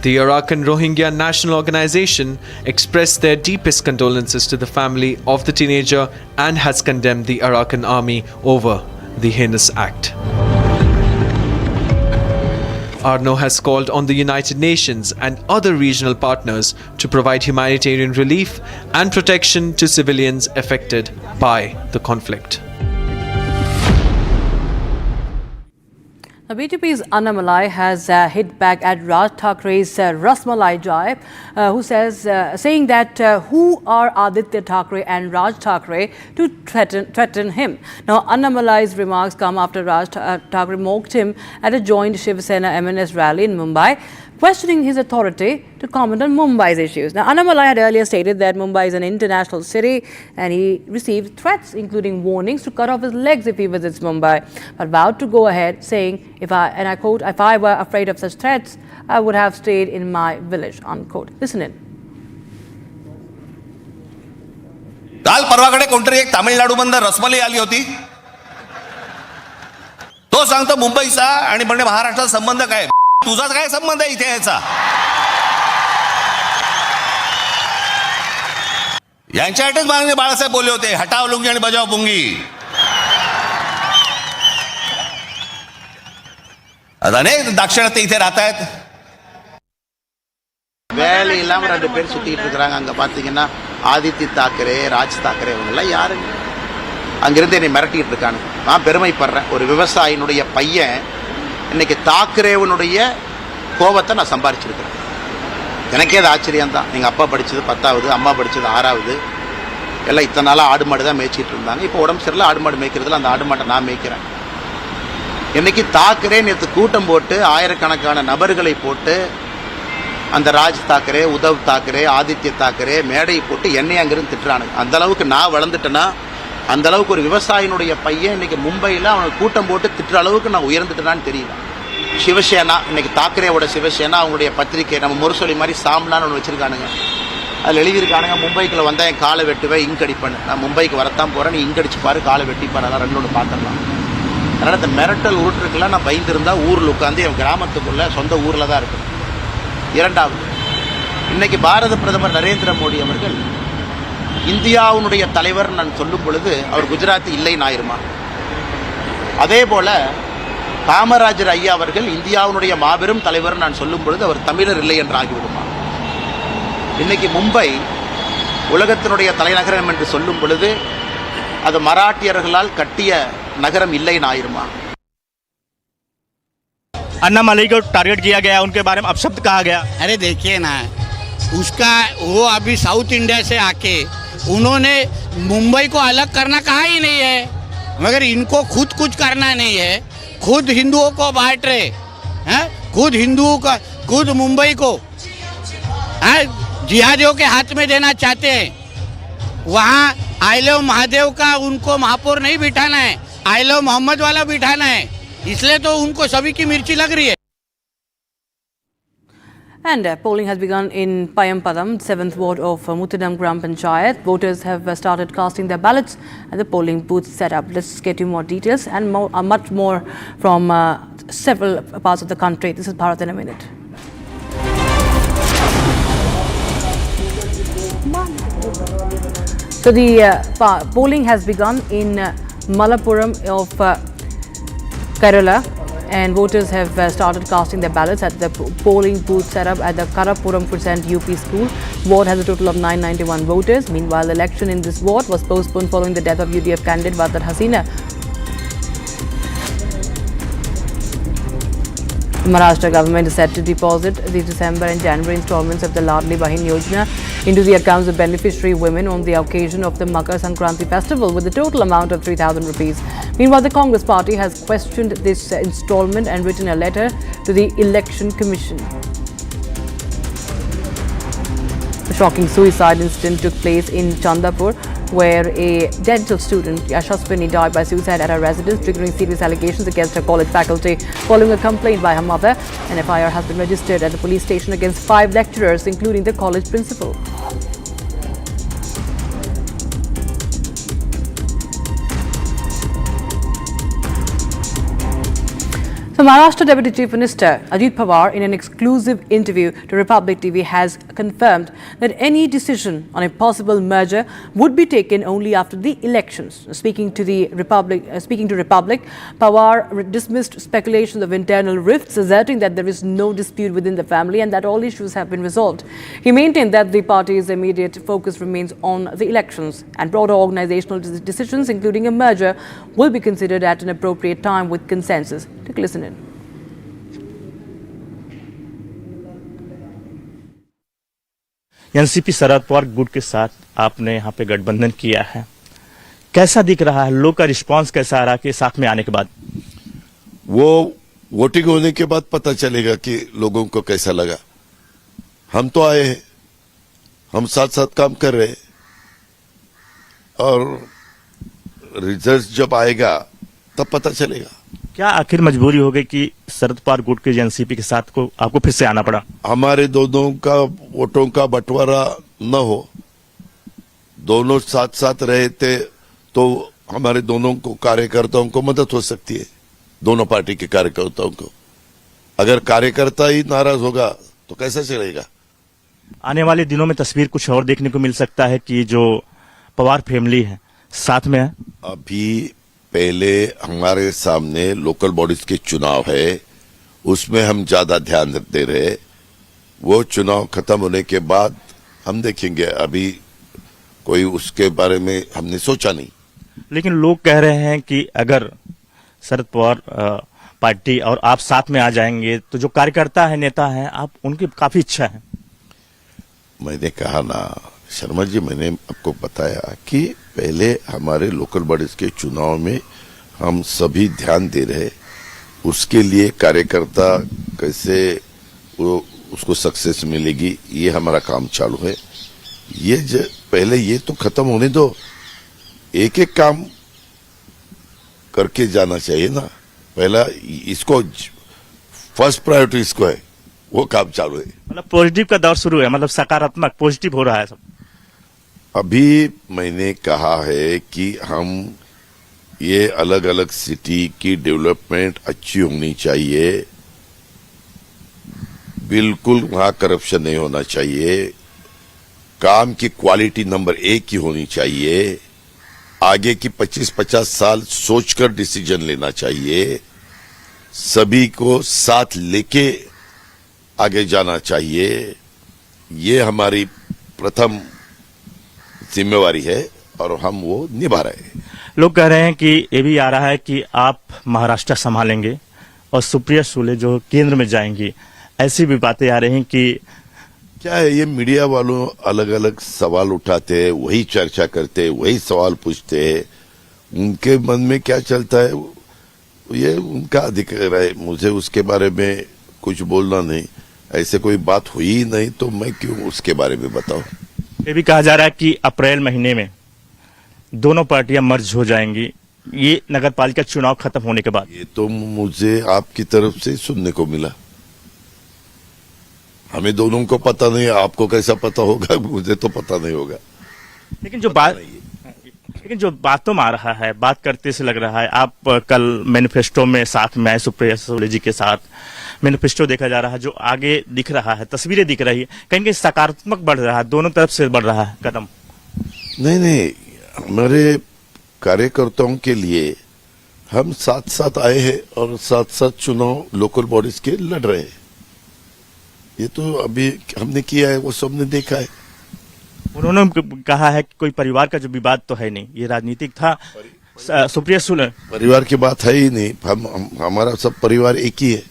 The Arakan Rohingya National Organization expressed their deepest condolences to the family of the teenager and has condemned the Arakan army over the heinous act. Arnab has called on the United Nations and other regional partners to provide humanitarian relief and protection to civilians affected by the conflict. Now, BJP's Annamalai has hit back at Raj Thakrae's Rasmalai Jai, who saying that who are Aditya Thackeray and Raj Thackeray to threaten him. Now, Annamalai's remarks come after Raj Thackeray mocked him at a joint Shiv Sena MNS rally in Mumbai, questioning his authority to comment on Mumbai's issues. Now, Annamalai had earlier stated that Mumbai is an international city and he received threats, including warnings to cut off his legs if he visits Mumbai, but vowed to go ahead, saying, if I quote, if I were afraid of such threats, I would have stayed in my village, unquote. Listen in. काल परवाकडे कोणतरी एक तामिळनाडूमधून रसमलाई आली होती. तो सांगतो मुंबईचा आणि म्हणजे महाराष्ट्राचा संबंध काय. तुझा काय संबंध आहे इथे याचा. यांच्यासाठीच माननीय बाळासाहेब बोलले होते, हटाव लुंगी आणि बजाव पुंगी. आता अनेक दाक्षिणात्य इथे राहत आहेत. வேலை இல்லாமல் 2 பேர் சுற்றிக்கிட்டு இருக்கிறாங்க. அங்கே பார்த்தீங்கன்னா ஆதித்ய தாக்கரே, ராஜ் தாக்கரே இவங்கெல்லாம் யாருங்க? அங்கிருந்து என்னை மிரட்டிகிட்டு இருக்காங்க. நான் பெருமைப்படுறேன். ஒரு விவசாயினுடைய பையன் இன்னைக்கு தாக்கரேவனுடைய கோபத்தை நான் சம்பாரிச்சிருக்கிறேன். எனக்கே அது ஆச்சரியம் தான். எங்கள் அப்பா படித்தது 10வது, அம்மா படித்தது 6வது. எல்லாம் இத்தனை நாளாக ஆடு மாடு தான் மேய்ச்சிட்டு இருந்தாங்க. இப்போ உடம்பு சரியில்லை, ஆடு மாடு மேய்க்கிறதுல அந்த ஆடு மாட்டை நான் மேய்க்கிறேன். இன்னைக்கு தாக்கரே நேற்று கூட்டம் போட்டு ஆயிரக்கணக்கான நபர்களை போட்டு அந்த ராஜ் தாக்கரே, உத்தவ் தாக்கரே, ஆதித்ய தாக்கரே மேடையை போட்டு என்னை அங்கிருந்து திட்டுறானுங்க. அந்த அளவுக்கு நான் வளர்ந்துட்டேன்னா, அந்த அளவுக்கு ஒரு விவசாயினுடைய பையன் இன்னைக்கு மும்பையில் அவனுக்கு கூட்டம் போட்டு திட்டுற அளவுக்கு நான் உயர்ந்துட்டேனான்னு தெரியல. சிவசேனா இன்னைக்கு தாக்கரேவோட சிவசேனா அவங்களுடைய பத்திரிகை நம்ம முரசொலி மாதிரி சாம்லான்னு ஒன்று வச்சிருக்கானுங்க. அதில் எழுதியிருக்கானுங்க, மும்பைக்குள்ள வந்தால் என் காலை வெட்டுவேன், இங்கடிப்பேன்னு. நான் மும்பைக்கு வரத்தான் போகிறேன், நீ இங்கடிச்சு பாரு, காலை வெட்டிப்பாரு, அதான் 2 பார்த்துடலாம். அதனால் இந்த மிரட்டல் உருட்டுருக்கெல்லாம் நான் பயந்துருந்தால் ஊரில் உட்காந்து என் கிராமத்துக்குள்ளே சொந்த ஊரில் தான் இருக்கணும். 2வது, இன்னைக்கு பாரத பிரதமர் நரேந்திர மோடி அவர்கள் இந்தியாவுடைய தலைவர் நான் சொல்லும் பொழுது அவர் குஜராத்தி இல்லை நாயிருமா. அதே போல காமராஜர் ஐயா அவர்கள் இந்தியாவுடைய மாபெரும் தலைவர் நான் சொல்லும் பொழுது அவர் தமிழர் இல்லை என்று ஆகிவிடுமா. இன்னைக்கு மும்பை உலகத்தினுடைய தலைநகரம் என்று சொல்லும் பொழுது அது மராட்டியர்களால் கட்டிய नगरम इल्लई नायरमा. अन्नामलई को टारगेट किया गया, उनके बारे में अपशब्द कहा गया. अरे देखिए ना, उसका वो अभी साउथ इंडिया से आके उन्होंने मुंबई को अलग करना कहा ही नहीं है, मगर इनको खुद कुछ करना नहीं है. खुद हिंदुओं को बांट रहे हैं, खुद हिंदुओं का, खुद मुंबई को जिहादियों के हाथ में देना चाहते हैं. वहाँ आई लव महादेव का उनको महापौर नहीं बिठाना है, आई लव मोहम्मद वाला बिठाना है. इसलिए तो उनको सभी की मिर्ची लग रही है. And polling has begun in Payampadam, 7th ward of Muttadam Gram Panchayat. Voters have started casting their ballots and the polling booths set up. Let's get you more details and much more from several parts of the country. This is Bharat in a minute. So the polling has begun in Malappuram of Kerala, and voters have started casting their ballots at the polling booth set up at the Karapuram Percent UP school. Ward has a total of 991 voters. Meanwhile, the election in this ward was postponed following the death of UDF candidate Waqar Hasina. The Maharashtra government is set to deposit the December and January installments of the Ladli Bahin Yojana into the accounts of beneficiary women on the occasion of the Makar Sankranti festival with a total amount of 3,000 rupees. Meanwhile, the Congress party has questioned this installment and written a letter to the Election Commission. A shocking suicide incident took place in Chandapur where a dental student, Yashaswini, died by suicide at her residence, triggering serious allegations against her college faculty. Following a complaint by her mother, an FIR has been registered at the police station against 5 lecturers, including the college principal. So Maharashtra Deputy Chief Minister Ajit Pawar, in an exclusive interview to Republic TV, has confirmed that any decision on a possible merger would be taken only after the elections. Speaking to Republic, Pawar dismissed speculations of internal rifts, asserting that there is no dispute within the family and that all issues have been resolved. He maintained that the party's immediate focus remains on the elections, and broader organizational decisions, including a merger, will be considered at an appropriate time with consensus. Take a listen in. NCP Sharad Pawar गुट के साथ आपने यहाँ पे गठबंधन किया है, कैसा दिख रहा है? लोग का रिस्पांस कैसा आ रहा है कि साथ में आने के बाद? वो वोटिंग होने के बाद पता चलेगा कि लोगों को कैसा लगा। हम तो आए हैं, हम साथ साथ काम कर रहे हैं और रिजल्ट जब आएगा तब पता चलेगा। क्या आखिर मजबूरी हो गई कि शरद पवार गुट के एनसीपी के साथ को आपको फिर से आना पड़ा? हमारे दोनों का वोटों का बंटवारा न हो, दोनों साथ साथ रहे थे तो हमारे दोनों को कार्यकर्ताओं को मदद हो सकती है, दोनों पार्टी के कार्यकर्ताओं को। अगर कार्यकर्ता ही नाराज होगा तो कैसा चलेगा? आने वाले दिनों में तस्वीर कुछ और देखने को मिल सकता है कि जो पवार फैमिली है साथ में है। अभी पहले हमारे सामने लोकल बॉडीज के चुनाव है, उसमें हम ज्यादा ध्यान दे रहे। वो चुनाव खत्म होने के बाद हम देखेंगे, अभी कोई उसके बारे में हमने सोचा नहीं। लेकिन लोग कह रहे हैं कि अगर शरद पवार पार्टी और आप साथ में आ जाएंगे तो जो कार्यकर्ता है, नेता है, आप उनकी काफी इच्छा है। मैंने कहा ना शर्मा जी, मैंने आपको बताया कि पहले हमारे लोकल बॉडीज के चुनाव में हम सभी ध्यान दे रहे, उसके लिए कार्यकर्ता कैसे उसको सक्सेस मिलेगी, ये हमारा काम चालू है। ये पहले ये तो खत्म होने दो, एक एक काम करके जाना चाहिए ना। पहला इसको फर्स्ट प्रायोरिटी इसको है, वो काम चालू है। मतलब पॉजिटिव का दौर शुरू है, मतलब सकारात्मक पॉजिटिव हो रहा है सब। अभी मैंने कहा है कि हम ये अलग अलग सिटी की डेवलपमेंट अच्छी होनी चाहिए, बिल्कुल वहां करप्शन नहीं होना चाहिए, काम की क्वालिटी नंबर 1 की होनी चाहिए, आगे की 25-50 साल सोचकर डिसीजन लेना चाहिए, सभी को साथ लेके आगे जाना चाहिए। ये हमारी प्रथम जिम्मेवारी है और हम वो निभा रहे हैं। लोग कह रहे हैं कि ये भी आ रहा है कि आप महाराष्ट्र संभालेंगे और सुप्रिया सुले जो केंद्र में जाएंगी, ऐसी भी बातें आ रही हैं कि क्या है, ये मीडिया वालों अलग अलग सवाल उठाते हैं, वही चर्चा करते हैं, वही सवाल पूछते हैं, उनके मन में क्या चलता है ये उनका अधिकार है, मुझे उसके बारे में कुछ बोलना नहीं। ऐसे कोई बात हुई ही नहीं तो मैं क्यों उसके बारे में बताऊं। ये भी कहा जा रहा है कि अप्रैल महीने में दोनों पार्टियां मर्ज हो जाएंगी, ये नगर पालिका चुनाव खत्म होने के बाद। ये तो मुझे आपकी तरफ से सुनने को मिला, हमें दोनों को पता नहीं, आपको कैसा पता होगा, मुझे तो पता नहीं होगा। लेकिन जो बातों में आ रहा है, बात करते से लग रहा है, आप कल मैनिफेस्टो में साथ में आए सुप्रिया सुले जी के साथ, मैनिफेस्टो देखा जा रहा है, जो आगे दिख रहा है, तस्वीरें दिख रही है, कहीं सकारात्मक बढ़ रहा है, दोनों तरफ से बढ़ रहा है कदम। नहीं, हमारे कार्यकर्ताओं के लिए हम साथ साथ आए हैं और साथ साथ चुनाव लोकल बॉडीज के लड़ रहे हैं। ये तो अभी हमने किया है, वो सबने देखा है। उन्होंने कहा है कि कोई परिवार का जो विवाद तो है नहीं, ये राजनीतिक था। सुप्रिया सुले परिवार की बात है ही नहीं, हमारा सब परिवार एक ही है।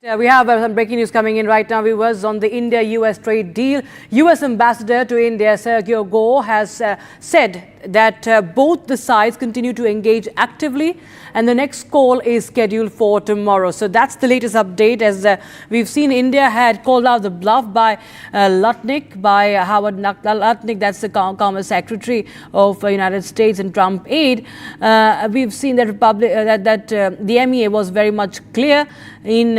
We have some breaking news coming in right now, viewers, on the India-US trade deal. US Ambassador to India, Sergio Go, has said that both the sides continue to engage actively, and the next call is scheduled for tomorrow. So that's the latest update. As we've seen, India had called out the bluff by Lutnick, by Howard Lutnick, that's the Commerce Secretary of the United States and Trump aide. We've seen that the MEA was very much clear in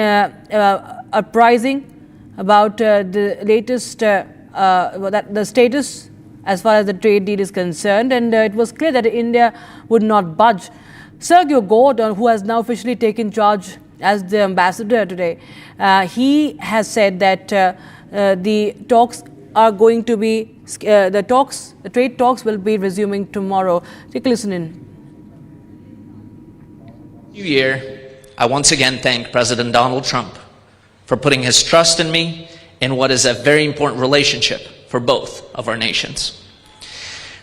apprising about the latest the status as far as the trade deal is concerned, and it was clear that India would not budge. Sergio Gordon, who has now officially taken charge as the ambassador today, he has said that the talks are going to be the trade talks will be resuming tomorrow. Take a listen in. New year, I once again thank President Donald Trump for putting his trust in me in what is a very important relationship for both of our nations.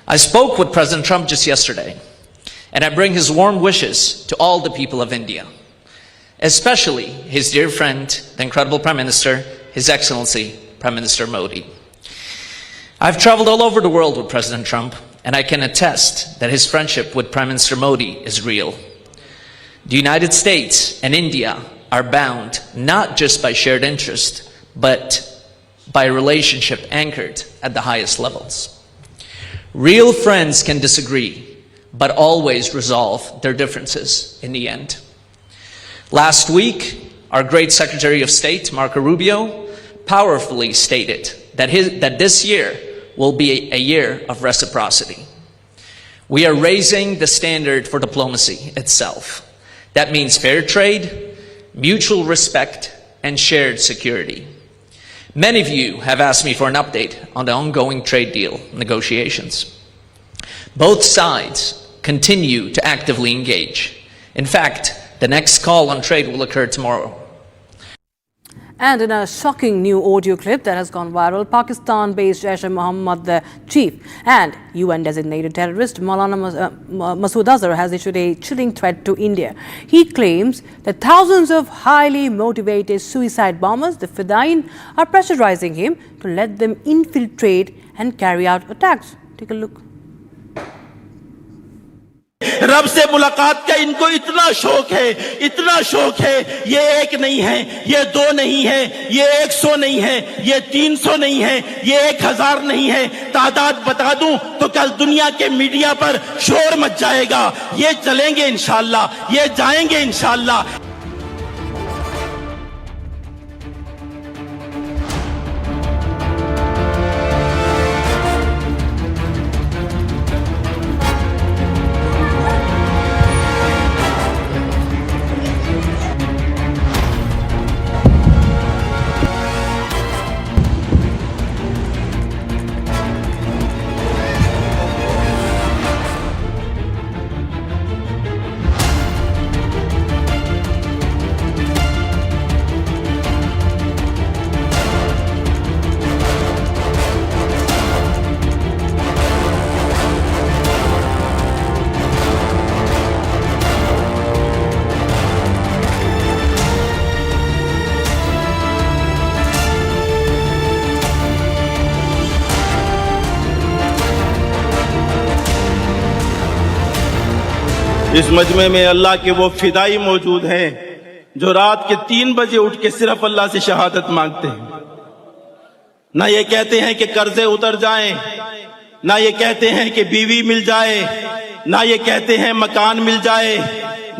I spoke with President Trump just yesterday, and I bring his warm wishes to all the people of India, especially his dear friend, the incredible Prime Minister, His Excellency Prime Minister Modi. I've traveled all over the world with President Trump, and I can attest that his friendship with Prime Minister Modi is real. The United States and India are bound not just by shared interest, but by a relationship anchored at the highest levels. Real friends can disagree, but always resolve their differences in the end. Last week, our great Secretary of State, Marco Rubio, powerfully stated that this year will be a year of reciprocity. We are raising the standard for diplomacy itself. That means fair trade, mutual respect, and shared security. Many of you have asked me for an update on the ongoing trade deal negotiations. Both sides continue to actively engage. In fact, the next call on trade will occur tomorrow. And in a shocking new audio clip that has gone viral, Pakistan-based Jaish-e-Mohammed the chief and UN-designated terrorist Maulana Masood Azhar has issued a chilling threat to India. He claims that thousands of highly motivated suicide bombers, the Fedayeen, are pressurizing him to let them infiltrate and carry out attacks. Take a look. रब से मुलाकात का इनको इतना शौक है, ये एक नहीं है, ये दो नहीं है, ये 100 नहीं है, ये 300 नहीं है, ये 1000 नहीं है, तादाद बता दूं तो कल दुनिया के मीडिया पर शोर मच जाएगा। ये चलेंगे इंशाअल्लाह, ये जाएंगे इंशाअल्लाह। इस मजमे में अल्लाह के वो फिदाई मौजूद हैं जो रात के 3 बजे उठ के सिर्फ अल्लाह से शहादत मांगते हैं। ना ये कहते हैं कि कर्जे उतर जाएं, ना ये कहते हैं कि बीवी मिल जाए, ना ये कहते हैं मकान मिल जाए,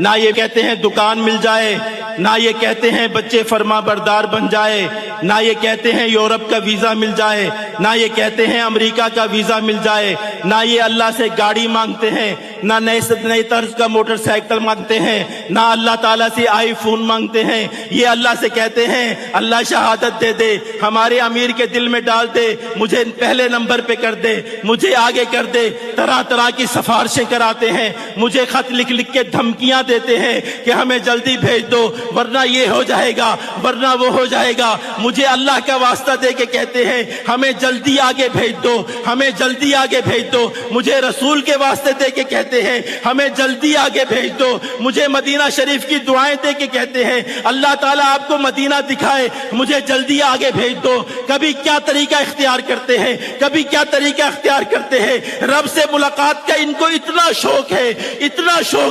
ना ये कहते हैं दुकान मिल जाए, ना ये कहते हैं बच्चे फरमा बरदार बन जाए, ना ये कहते हैं यूरोप का वीजा मिल जाए, ना ये कहते हैं अमेरिका का वीजा मिल जाए, ना ये अल्लाह से गाड़ी मांगते हैं, ना नए तर्ज का मोटरसाइकिल मांगते हैं, ना अल्लाह ताला से आईफोन मांगते हैं। ये अल्लाह से कहते हैं अल्लाह शहादत दे दे, हमारे अमीर के दिल में डाल दे, मुझे पहले नंबर पे कर दे, मुझे आगे कर दे। तरह तरह की सिफारिशें कराते हैं, मुझे खत लिख लिख के धमकियां देते हैं कि हमें जल्दी भेज दो वरना ये हो जाएगा, वरना वो हो जाएगा। मुझे अल्लाह का वास्ता दे के कहते हैं हमें जल्दी आगे भेज दो, हमें जल्दी आगे भेज दो। मुझे रसूल के वास्ते दे के कहते हैं हमें जल्दी आगे भेज दो। मुझे मदीना शरीफ की दुआएं दे के कहते हैं अल्लाह ताला आपको मदीना दिखाए, मुझे जल्दी आगे भेज दो। कभी क्या तरीका इख्तियार करते हैं, कभी क्या तरीका इख्तियार करते हैं। रब से मुलाकात का इनको इतना शौक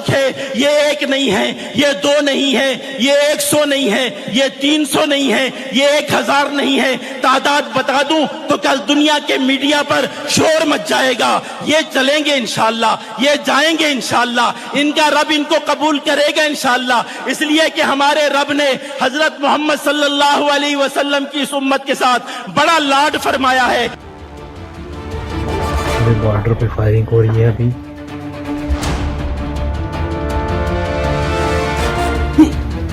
है, ये एक नहीं है, ये दो नहीं है, ये 100 नहीं है, ये 300 नहीं है, ये 1000 नहीं है, तादाद बता दूं तो कल दुनिया के मीडिया पर शोर मच जाएगा। ये चलेंगे इंशाल्लाह, ये जाएंगे इंशाल्लाह, इनका रब इनको कबूल करेगा इंशाल्लाह, इसलिए कि हमारे रब ने हजरत मोहम्मद सल्लल्लाहु अलैहि वसल्लम की इस उम्मत के साथ बड़ा लाड फरमाया है। बॉर्डर पे फायरिंग हो रही है अभी।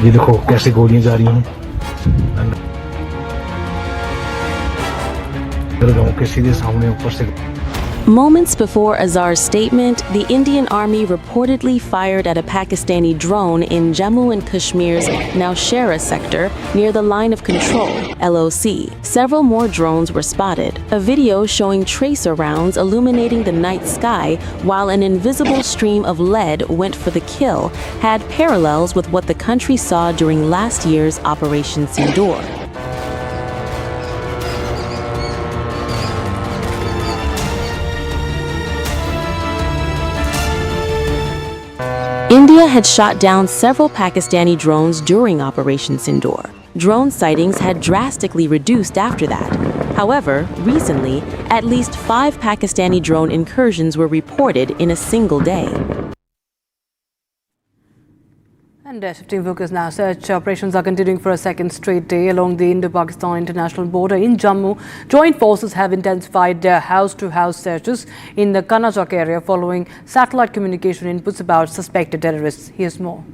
ये देखो कैसे गोलियां जा रही हैं। गांव के सीधे सामने ऊपर से। Moments before Azhar's statement, the Indian Army reportedly fired at a Pakistani drone in Jammu and Kashmir's Nowshera sector near the Line of Control, LOC. Several more drones were spotted. A video showing tracer rounds illuminating the night sky while an invisible stream of lead went for the kill had parallels with what the country saw during last year's Operation Sindoor. India had shot down several Pakistani drones during Operation Sindoor. Drone sightings had drastically reduced after that. However, recently, at least 5 Pakistani drone incursions were reported in a single day. And shifting focus now, search operations are continuing for a second straight day along the Indo-Pakistan international border in Jammu. Joint forces have intensified their house-to-house searches in the Kanachak area following satellite communication inputs about suspected terrorists. Here's more.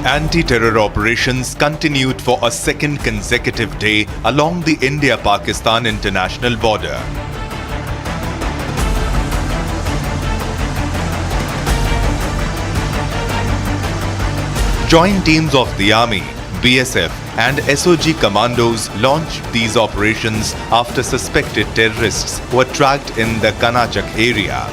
Anti-terror operations continued for a second consecutive day along the India-Pakistan international border. Joint teams of the Army, BSF and SOG commandos launched these operations after suspected terrorists were tracked in the Kanachak area.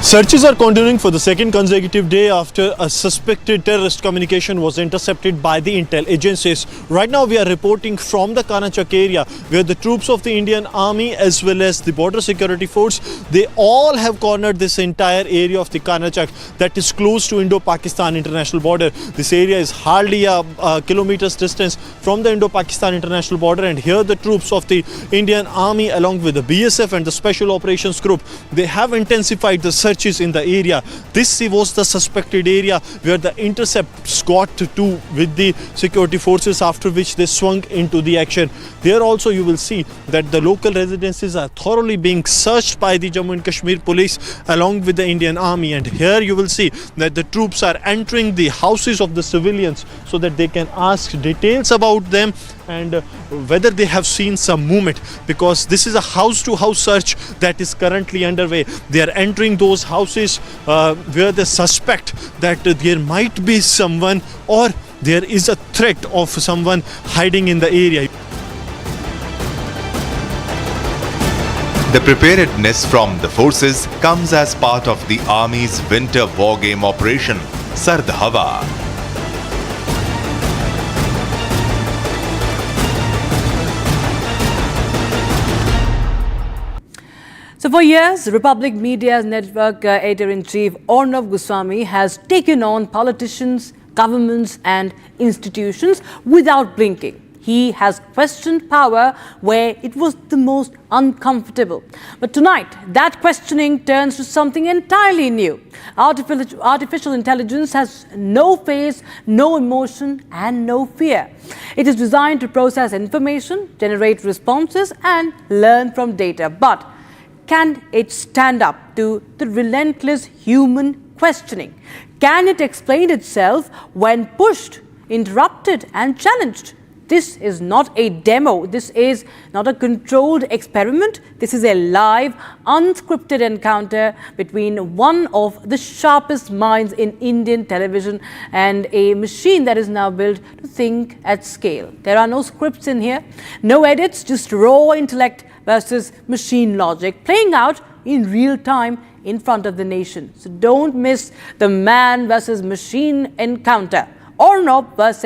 Searches are continuing for the second consecutive day after a suspected terrorist communication was intercepted by the intel agencies. Right now we are reporting from the Kanachak area where the troops of the Indian Army as well as the border security force, they all have cornered this entire area of the Kanachak that is close to Indo-Pakistan international border. This area is hardly a kilometer's distance from the Indo-Pakistan international border, and here the troops of the Indian Army along with the BSF and the Special Operations Group, they have intensified the searches in the area. This was the suspected area where the intercepts got to with the security forces, after which they swung into the action. There also you will see that the local residences are thoroughly being searched by the Jammu and Kashmir police along with the Indian Army, and here you will see that the troops are entering the houses of the civilians so that they can ask details about them and whether they have seen some movement, because this is a house-to-house search that is currently underway. They are entering those houses where they suspect that there might be someone or there is a threat of someone hiding in the area. The preparedness from the forces comes as part of the Army's winter war game operation, Sard Hawa. So for years, Republic Media's network editor-in-chief Arnab Goswami has taken on politicians, governments and institutions without blinking. He has questioned power where it was the most uncomfortable. But tonight, that questioning turns to something entirely new. Artificial intelligence has no face, no emotion and no fear. It is designed to process information, generate responses and learn from data. But can it stand up to the relentless human questioning? Can it explain itself when pushed, interrupted and challenged? This is not a demo. This is not a controlled experiment. This is a live, unscripted encounter between one of the sharpest minds in Indian television and a machine that is now built to think at scale. There are no scripts in here, no edits, just raw intellect versus machine logic playing out in real time in front of the nation. So don't miss the man versus machine encounter. Arnab versus